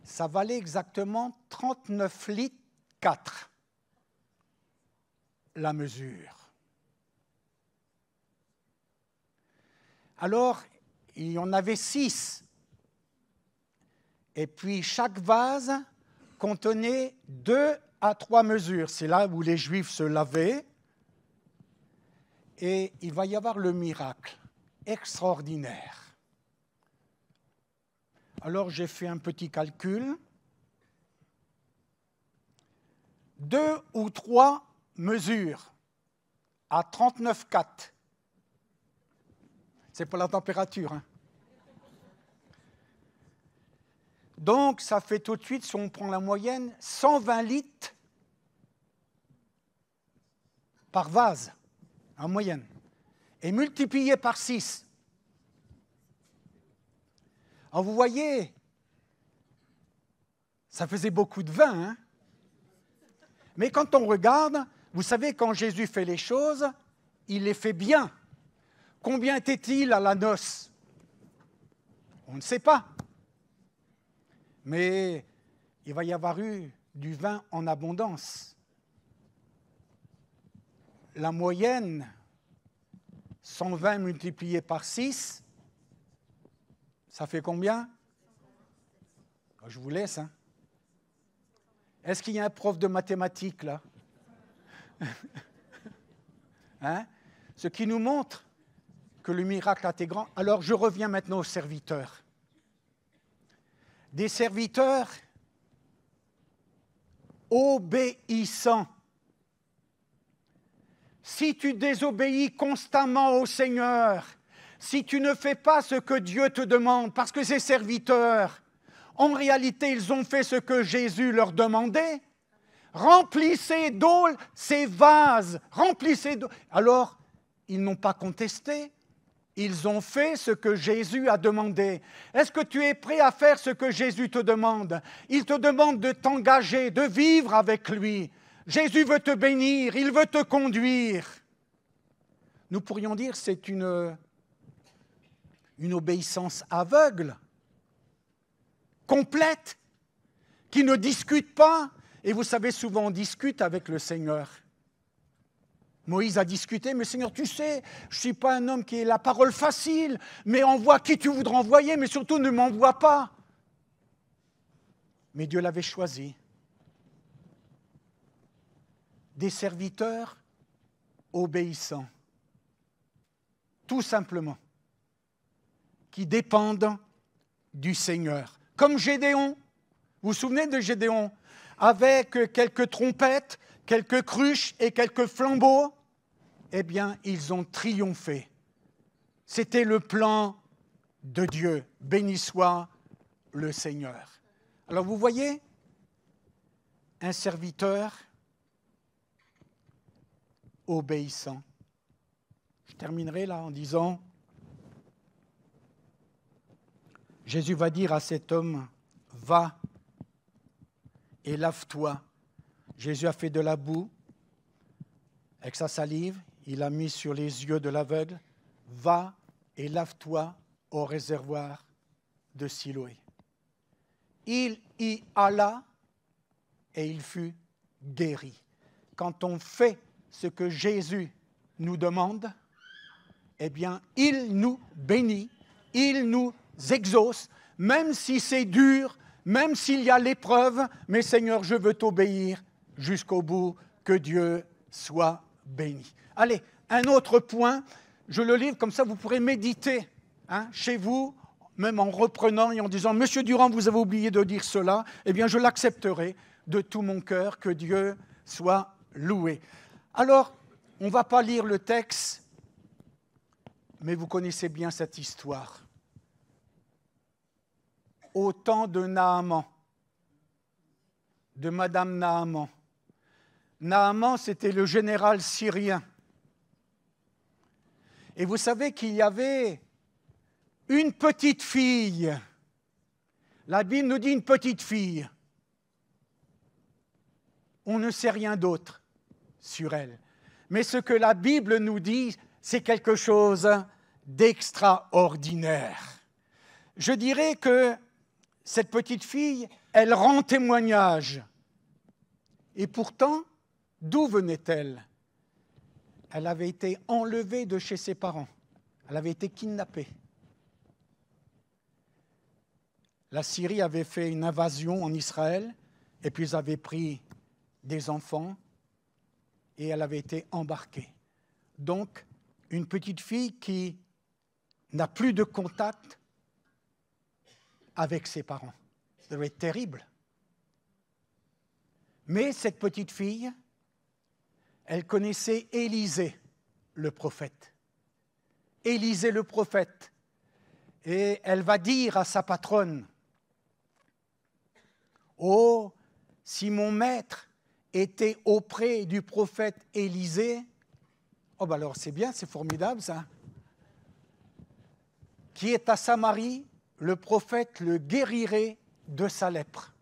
ça valait exactement 39 litres 4. La mesure. Alors, il y en avait 6. Et puis, chaque vase contenait 2 à 3 mesures. C'est là où les Juifs se lavaient. Et il va y avoir le miracle extraordinaire. Alors, j'ai fait un petit calcul. 2 ou 3 mesures à 39,4. C'est pas la température. Hein. Donc, ça fait tout de suite, si on prend la moyenne, 120 litres par vase, en moyenne, et multiplié par 6. Alors vous voyez, ça faisait beaucoup de vin, hein? Mais quand on regarde, vous savez, quand Jésus fait les choses, il les fait bien. Combien était-il à la noce? On ne sait pas. Mais il va y avoir eu du vin en abondance. La moyenne, 120 multiplié par 6, ça fait combien? Je vous laisse. Hein. Est-ce qu'il y a un prof de mathématiques là? Hein? Ce qui nous montre que le miracle a été grand. Alors je reviens maintenant aux serviteurs. Des serviteurs obéissants. Si tu désobéis constamment au Seigneur, si tu ne fais pas ce que Dieu te demande, parce que ces serviteurs, en réalité, ils ont fait ce que Jésus leur demandait, remplissez d'eau ces vases, remplissez d'eau. Alors, ils n'ont pas contesté, ils ont fait ce que Jésus a demandé. Est-ce que tu es prêt à faire ce que Jésus te demande? Il te demande de t'engager, de vivre avec lui. Jésus veut te bénir, il veut te conduire. Nous pourrions dire que c'est une obéissance aveugle, complète, qui ne discute pas. Et vous savez, souvent on discute avec le Seigneur. Moïse a discuté, mais Seigneur, tu sais, je ne suis pas un homme qui ait la parole facile, mais envoie qui tu voudras envoyer, mais surtout ne m'envoie pas. Mais Dieu l'avait choisi. Des serviteurs obéissants, tout simplement, qui dépendent du Seigneur. Comme Gédéon, vous vous souvenez de Gédéon? Avec quelques trompettes, quelques cruches et quelques flambeaux, eh bien, ils ont triomphé. C'était le plan de Dieu. Béni soit le Seigneur. Alors, vous voyez, un serviteur obéissant. Je terminerai là en disant, Jésus va dire à cet homme, va et lave-toi. Jésus a fait de la boue avec sa salive, il a mis sur les yeux de l'aveugle, va et lave-toi au réservoir de Siloé. Il y alla et il fut guéri. Quand on fait ce que Jésus nous demande, eh bien, il nous bénit, il nous exauce, même si c'est dur, même s'il y a l'épreuve, mais Seigneur, je veux t'obéir jusqu'au bout, que Dieu soit béni. Allez, un autre point, je le livre comme ça, vous pourrez méditer chez vous, même en reprenant et en disant, Monsieur Durand, vous avez oublié de dire cela, eh bien je l'accepterai de tout mon cœur, que Dieu soit loué. Alors, on ne va pas lire le texte, mais vous connaissez bien cette histoire. Au temps de Naaman, de Madame Naaman. Naaman, c'était le général syrien. Et vous savez qu'il y avait une petite fille. La Bible nous dit une petite fille. On ne sait rien d'autre sur elle. Mais ce que la Bible nous dit, c'est quelque chose d'extraordinaire. Je dirais que cette petite fille, elle rend témoignage. Et pourtant, d'où venait-elle? Elle avait été enlevée de chez ses parents. Elle avait été kidnappée. La Syrie avait fait une invasion en Israël, et puis ils avaient pris des enfants, et elle avait été embarquée. Donc, une petite fille qui n'a plus de contact avec ses parents. Ça doit être terrible. Mais cette petite fille, elle connaissait Élisée, le prophète. Élisée, le prophète. Et elle va dire à sa patronne, « Oh, si mon maître était auprès du prophète Élisée, Oh, ben alors c'est bien, c'est formidable ça. Qui est à Samarie, le prophète le guérirait de sa lèpre.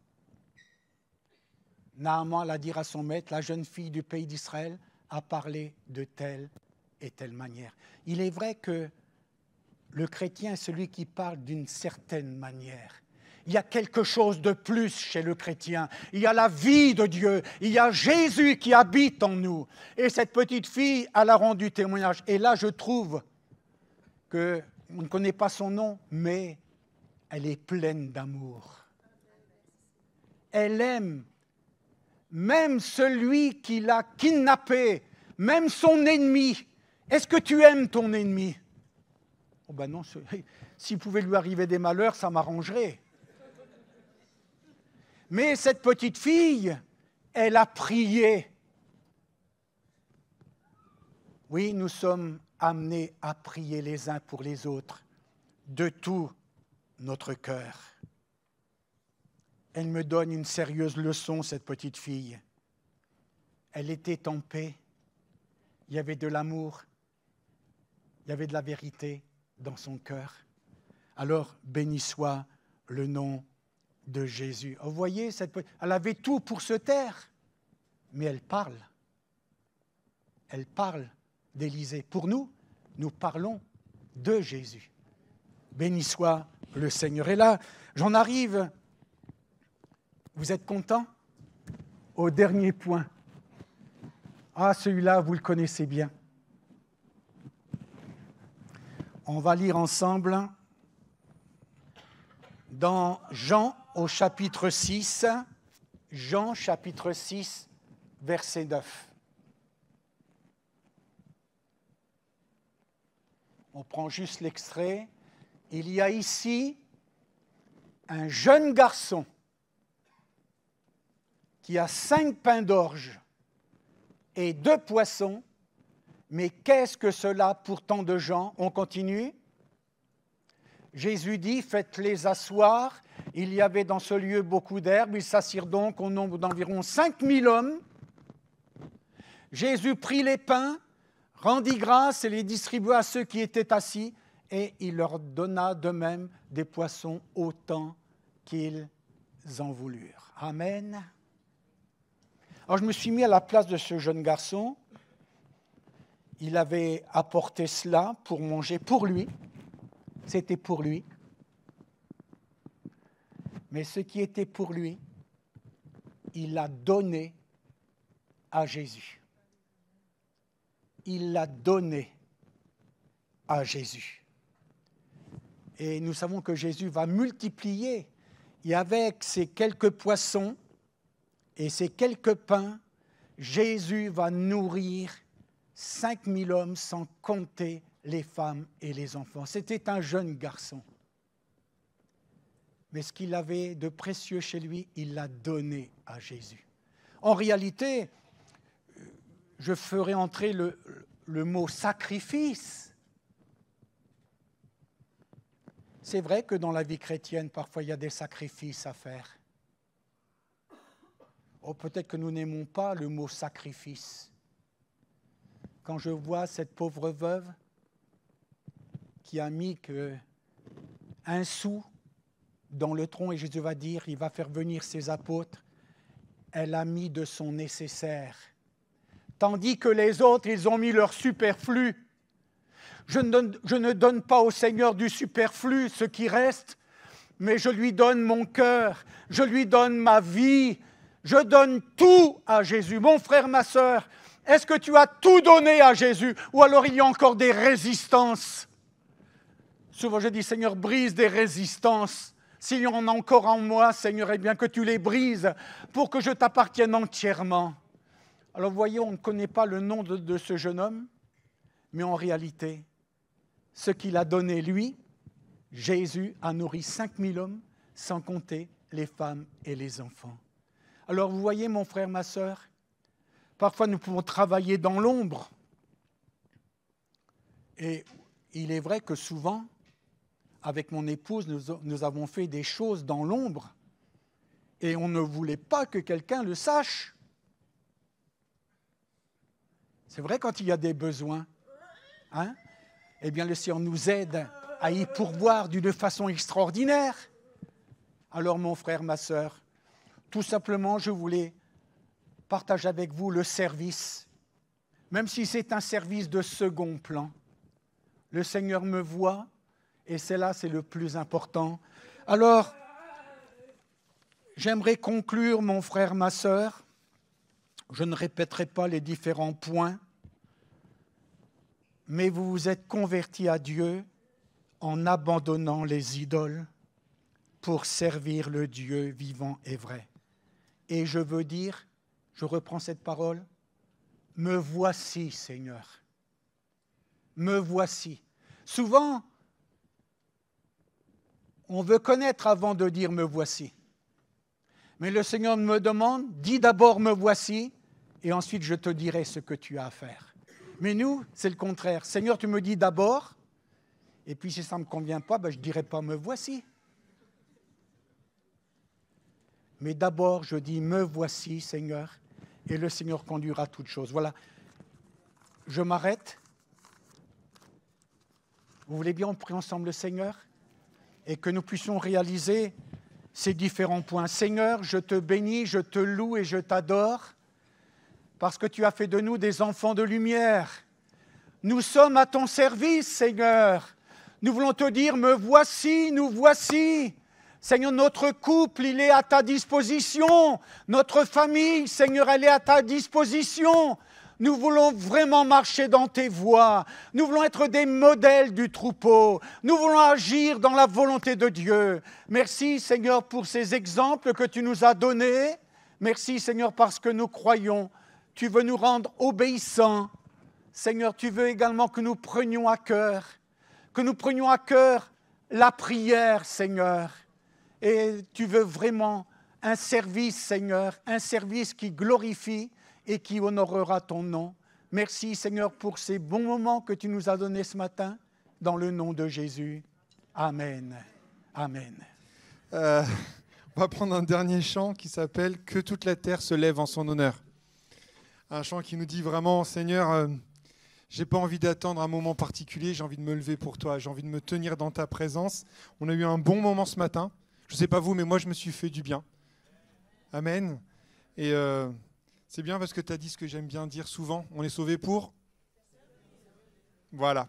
Naaman l'a dit à son maître, la jeune fille du pays d'Israël a parlé de telle et telle manière. Il est vrai que le chrétien est celui qui parle d'une certaine manière. Il y a quelque chose de plus chez le chrétien. Il y a la vie de Dieu. Il y a Jésus qui habite en nous. Et cette petite fille, elle a rendu témoignage. Et là, je trouve qu'on ne connaît pas son nom, mais elle est pleine d'amour. Elle aime même celui qui l'a kidnappé, même son ennemi. Est-ce que tu aimes ton ennemi? Oh ben non, s'il pouvait lui arriver des malheurs, ça m'arrangerait. Mais cette petite fille, elle a prié. Oui, nous sommes amenés à prier les uns pour les autres, de tout notre cœur. Elle me donne une sérieuse leçon, cette petite fille. Elle était en paix, il y avait de l'amour, il y avait de la vérité dans son cœur. Alors, béni soit le nom de Jésus. Vous voyez, elle avait tout pour se taire, mais elle parle. Elle parle d'Élisée. Pour nous, nous parlons de Jésus. Béni soit le Seigneur. Et là, j'en arrive, vous êtes contents? Au dernier point. Ah, celui-là, vous le connaissez bien. On va lire ensemble dans Jean au chapitre 6, Jean chapitre 6, verset 9. On prend juste l'extrait. Il y a ici un jeune garçon qui a 5 pains d'orge et 2 poissons. Mais qu'est-ce que cela pour tant de gens? On continue. Jésus dit, faites-les asseoir. Il y avait dans ce lieu beaucoup d'herbes. Ils s'assirent donc au nombre d'environ 5000 hommes. Jésus prit les pains, rendit grâce et les distribua à ceux qui étaient assis. Et il leur donna de même des poissons autant qu'ils en voulurent. Amen. Alors je me suis mis à la place de ce jeune garçon. Il avait apporté cela pour manger pour lui. C'était pour lui. Mais ce qui était pour lui, il l'a donné à Jésus. Il l'a donné à Jésus. Et nous savons que Jésus va multiplier. Et avec ces quelques poissons et ces quelques pains, Jésus va nourrir 5000 hommes sans compter les femmes et les enfants. C'était un jeune garçon. Mais ce qu'il avait de précieux chez lui, il l'a donné à Jésus. En réalité, je ferai entrer le mot sacrifice. C'est vrai que dans la vie chrétienne, parfois, il y a des sacrifices à faire. Oh, peut-être que nous n'aimons pas le mot sacrifice. Quand je vois cette pauvre veuve qui a mis un sou dans le tronc, et Jésus va dire, il va faire venir ses apôtres, elle a mis de son nécessaire. Tandis que les autres, ils ont mis leur superflu. Je ne donne pas au Seigneur du superflu, ce qui reste, mais je lui donne mon cœur, je lui donne ma vie, je donne tout à Jésus. Mon frère, ma sœur, est-ce que tu as tout donné à Jésus ou alors il y a encore des résistances? Souvent je dis, Seigneur, brise des résistances. S'il y en a encore en moi, Seigneur, eh bien que tu les brises pour que je t'appartienne entièrement. Alors vous voyez, on ne connaît pas le nom de ce jeune homme, mais en réalité, ce qu'il a donné lui, Jésus a nourri 5000 hommes, sans compter les femmes et les enfants. Alors vous voyez, mon frère, ma sœur, parfois nous pouvons travailler dans l'ombre. Et il est vrai que souvent, avec mon épouse, nous avons fait des choses dans l'ombre et on ne voulait pas que quelqu'un le sache. C'est vrai quand il y a des besoins. Hein? Eh bien, le Seigneur nous aide à y pourvoir d'une façon extraordinaire. Alors, mon frère, ma sœur, tout simplement, je voulais partager avec vous le service. Même si c'est un service de second plan, le Seigneur me voit et c'est le plus important. Alors, j'aimerais conclure, mon frère, ma sœur. Je ne répéterai pas les différents points, mais vous vous êtes convertis à Dieu en abandonnant les idoles pour servir le Dieu vivant et vrai. Et je veux dire, je reprends cette parole, me voici, Seigneur. Me voici. Souvent, on veut connaître avant de dire me voici. Mais le Seigneur me demande, dis d'abord me voici, et ensuite je te dirai ce que tu as à faire. Mais nous, c'est le contraire. Seigneur, tu me dis d'abord, et puis si ça ne me convient pas, je ne dirai pas me voici. Mais d'abord, je dis me voici, Seigneur, et le Seigneur conduira toutes choses. Voilà. Je m'arrête. Vous voulez bien, on prie ensemble le Seigneur et que nous puissions réaliser ces différents points. Seigneur, je te bénis, je te loue et je t'adore parce que tu as fait de nous des enfants de lumière. Nous sommes à ton service, Seigneur. Nous voulons te dire, me voici, nous voici. Seigneur, notre couple, il est à ta disposition. Notre famille, Seigneur, elle est à ta disposition. Nous voulons vraiment marcher dans tes voies. Nous voulons être des modèles du troupeau. Nous voulons agir dans la volonté de Dieu. Merci, Seigneur, pour ces exemples que tu nous as donnés. Merci, Seigneur, parce que nous croyons. Tu veux nous rendre obéissants. Seigneur, tu veux également que nous prenions à cœur la prière, Seigneur. Et tu veux vraiment un service, Seigneur, un service qui glorifie et qui honorera ton nom. Merci, Seigneur, pour ces bons moments que tu nous as donnés ce matin, dans le nom de Jésus. Amen. Amen. On va prendre un dernier chant qui s'appelle « Que toute la terre se lève en son honneur ». Un chant qui nous dit vraiment, Seigneur, j'ai pas envie d'attendre un moment particulier, j'ai envie de me lever pour toi, j'ai envie de me tenir dans ta présence. On a eu un bon moment ce matin. Je ne sais pas vous, mais moi, je me suis fait du bien. Amen. Et c'est bien parce que tu as dit ce que j'aime bien dire souvent. On est sauvé pour ? Voilà.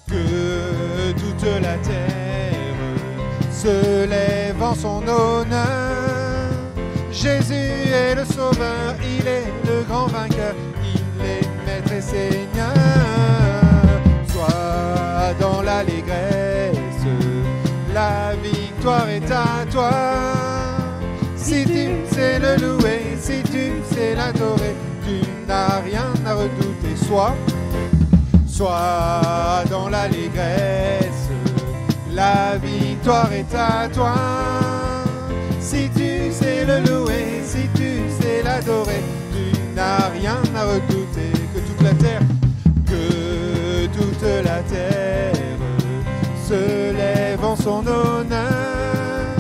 Que toute la terre se lève en son honneur. Jésus est le sauveur, il est le grand vainqueur, il est maître et seigneur. Sois dans l'allégresse, la victoire est à toi. Si tu sais le louer, si tu sais l'adorer, tu n'as rien à redouter. Sois dans l'allégresse, la victoire est à toi. Si tu sais le louer, si tu sais l'adorer, tu n'as rien à redouter. Que toute la terre se lève en son honneur.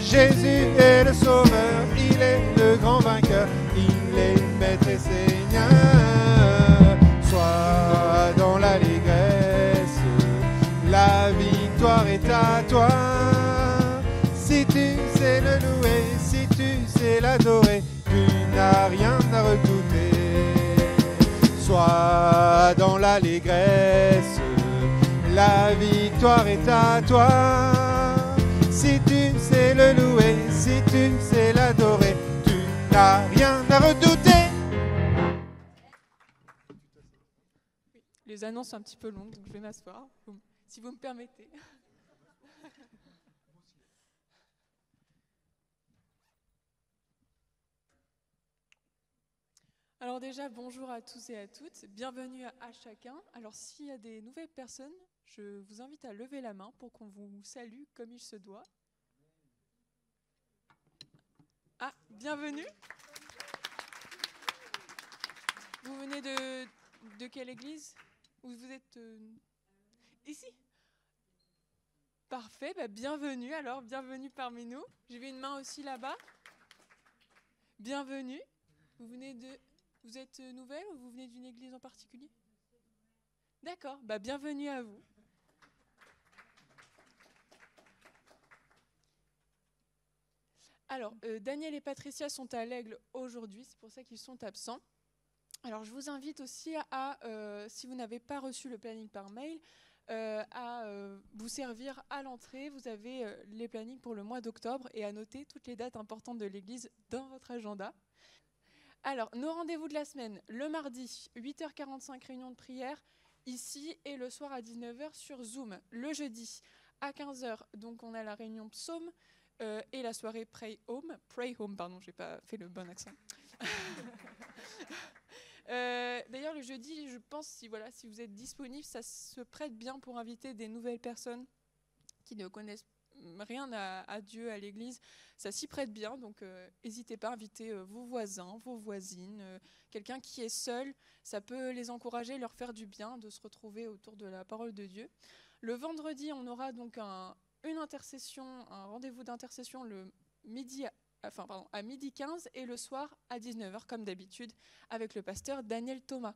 Jésus est le sauveur, il est le grand vainqueur, il est maître et seigneur. Sois dans l'allégresse, la victoire est à toi. Si tu sais le louer, si tu sais l'adorer, tu n'as rien à redouter. Sois dans l'allégresse, la victoire est à toi. Si tu sais le louer, si tu sais l'adorer, tu n'as rien à redouter. Les annonces sont un petit peu longues, donc je vais m'asseoir, si vous me permettez. Alors déjà, bonjour à tous et à toutes, bienvenue à chacun. Alors s'il y a des nouvelles personnes, je vous invite à lever la main pour qu'on vous salue comme il se doit. Ah, bienvenue. Vous venez de quelle église ? Où vous êtes ici ? Parfait, bienvenue alors, bienvenue parmi nous. J'ai vu une main aussi là-bas. Bienvenue. Vous êtes nouvelle ou vous venez d'une église en particulier? D'accord, bienvenue à vous. Alors, Daniel et Patricia sont à l'Aigle aujourd'hui, c'est pour ça qu'ils sont absents. Alors, je vous invite aussi à, si vous n'avez pas reçu le planning par mail, à vous servir à l'entrée. Vous avez les plannings pour le mois d'octobre et à noter toutes les dates importantes de l'église dans votre agenda. Alors, nos rendez-vous de la semaine, le mardi, 8h45, réunion de prière, ici, et le soir à 19h sur Zoom. Le jeudi, à 15h, donc on a la réunion psaume, et la soirée Pray Home, pardon, j'ai pas fait le bon accent. D'ailleurs, le jeudi, je pense, si vous êtes disponible, ça se prête bien pour inviter des nouvelles personnes qui ne connaissent rien à Dieu, à l'église. Ça s'y prête bien, donc n'hésitez pas à inviter vos voisins, vos voisines, quelqu'un qui est seul. Ça peut les encourager, leur faire du bien de se retrouver autour de la parole de Dieu. Le vendredi, on aura donc une intercession, un rendez-vous d'intercession le midi à 12h15 et le soir à 19h comme d'habitude avec le pasteur Daniel Thomas.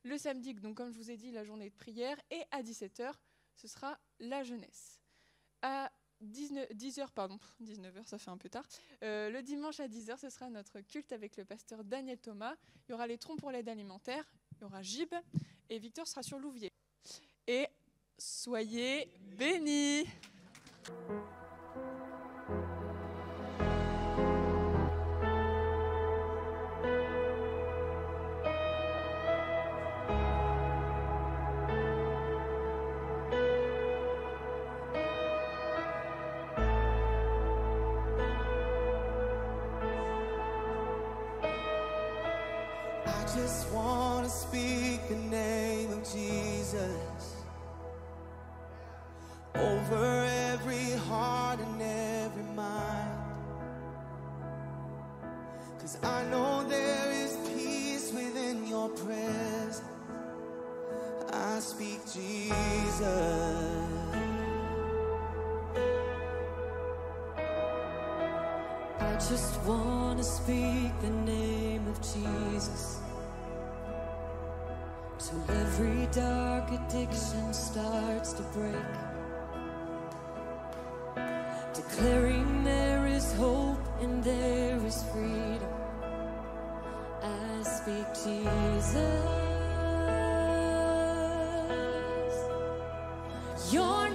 Le samedi, donc comme je vous ai dit, la journée de prière, et à 17h, ce sera la jeunesse. À 19h, ça fait un peu tard. Le dimanche à 10h, ce sera notre culte avec le pasteur Daniel Thomas. Il y aura les troncs pour l'aide alimentaire, il y aura Gib et Victor sera sur Louviers. Et soyez bénis. I just want to speak the name of Jesus over every heart and every mind, 'cause I know there is peace within your presence. I speak Jesus. I just want to speak the name of Jesus till every dark addiction starts to break, declaring there is hope and there is freedom. I speak Jesus. Your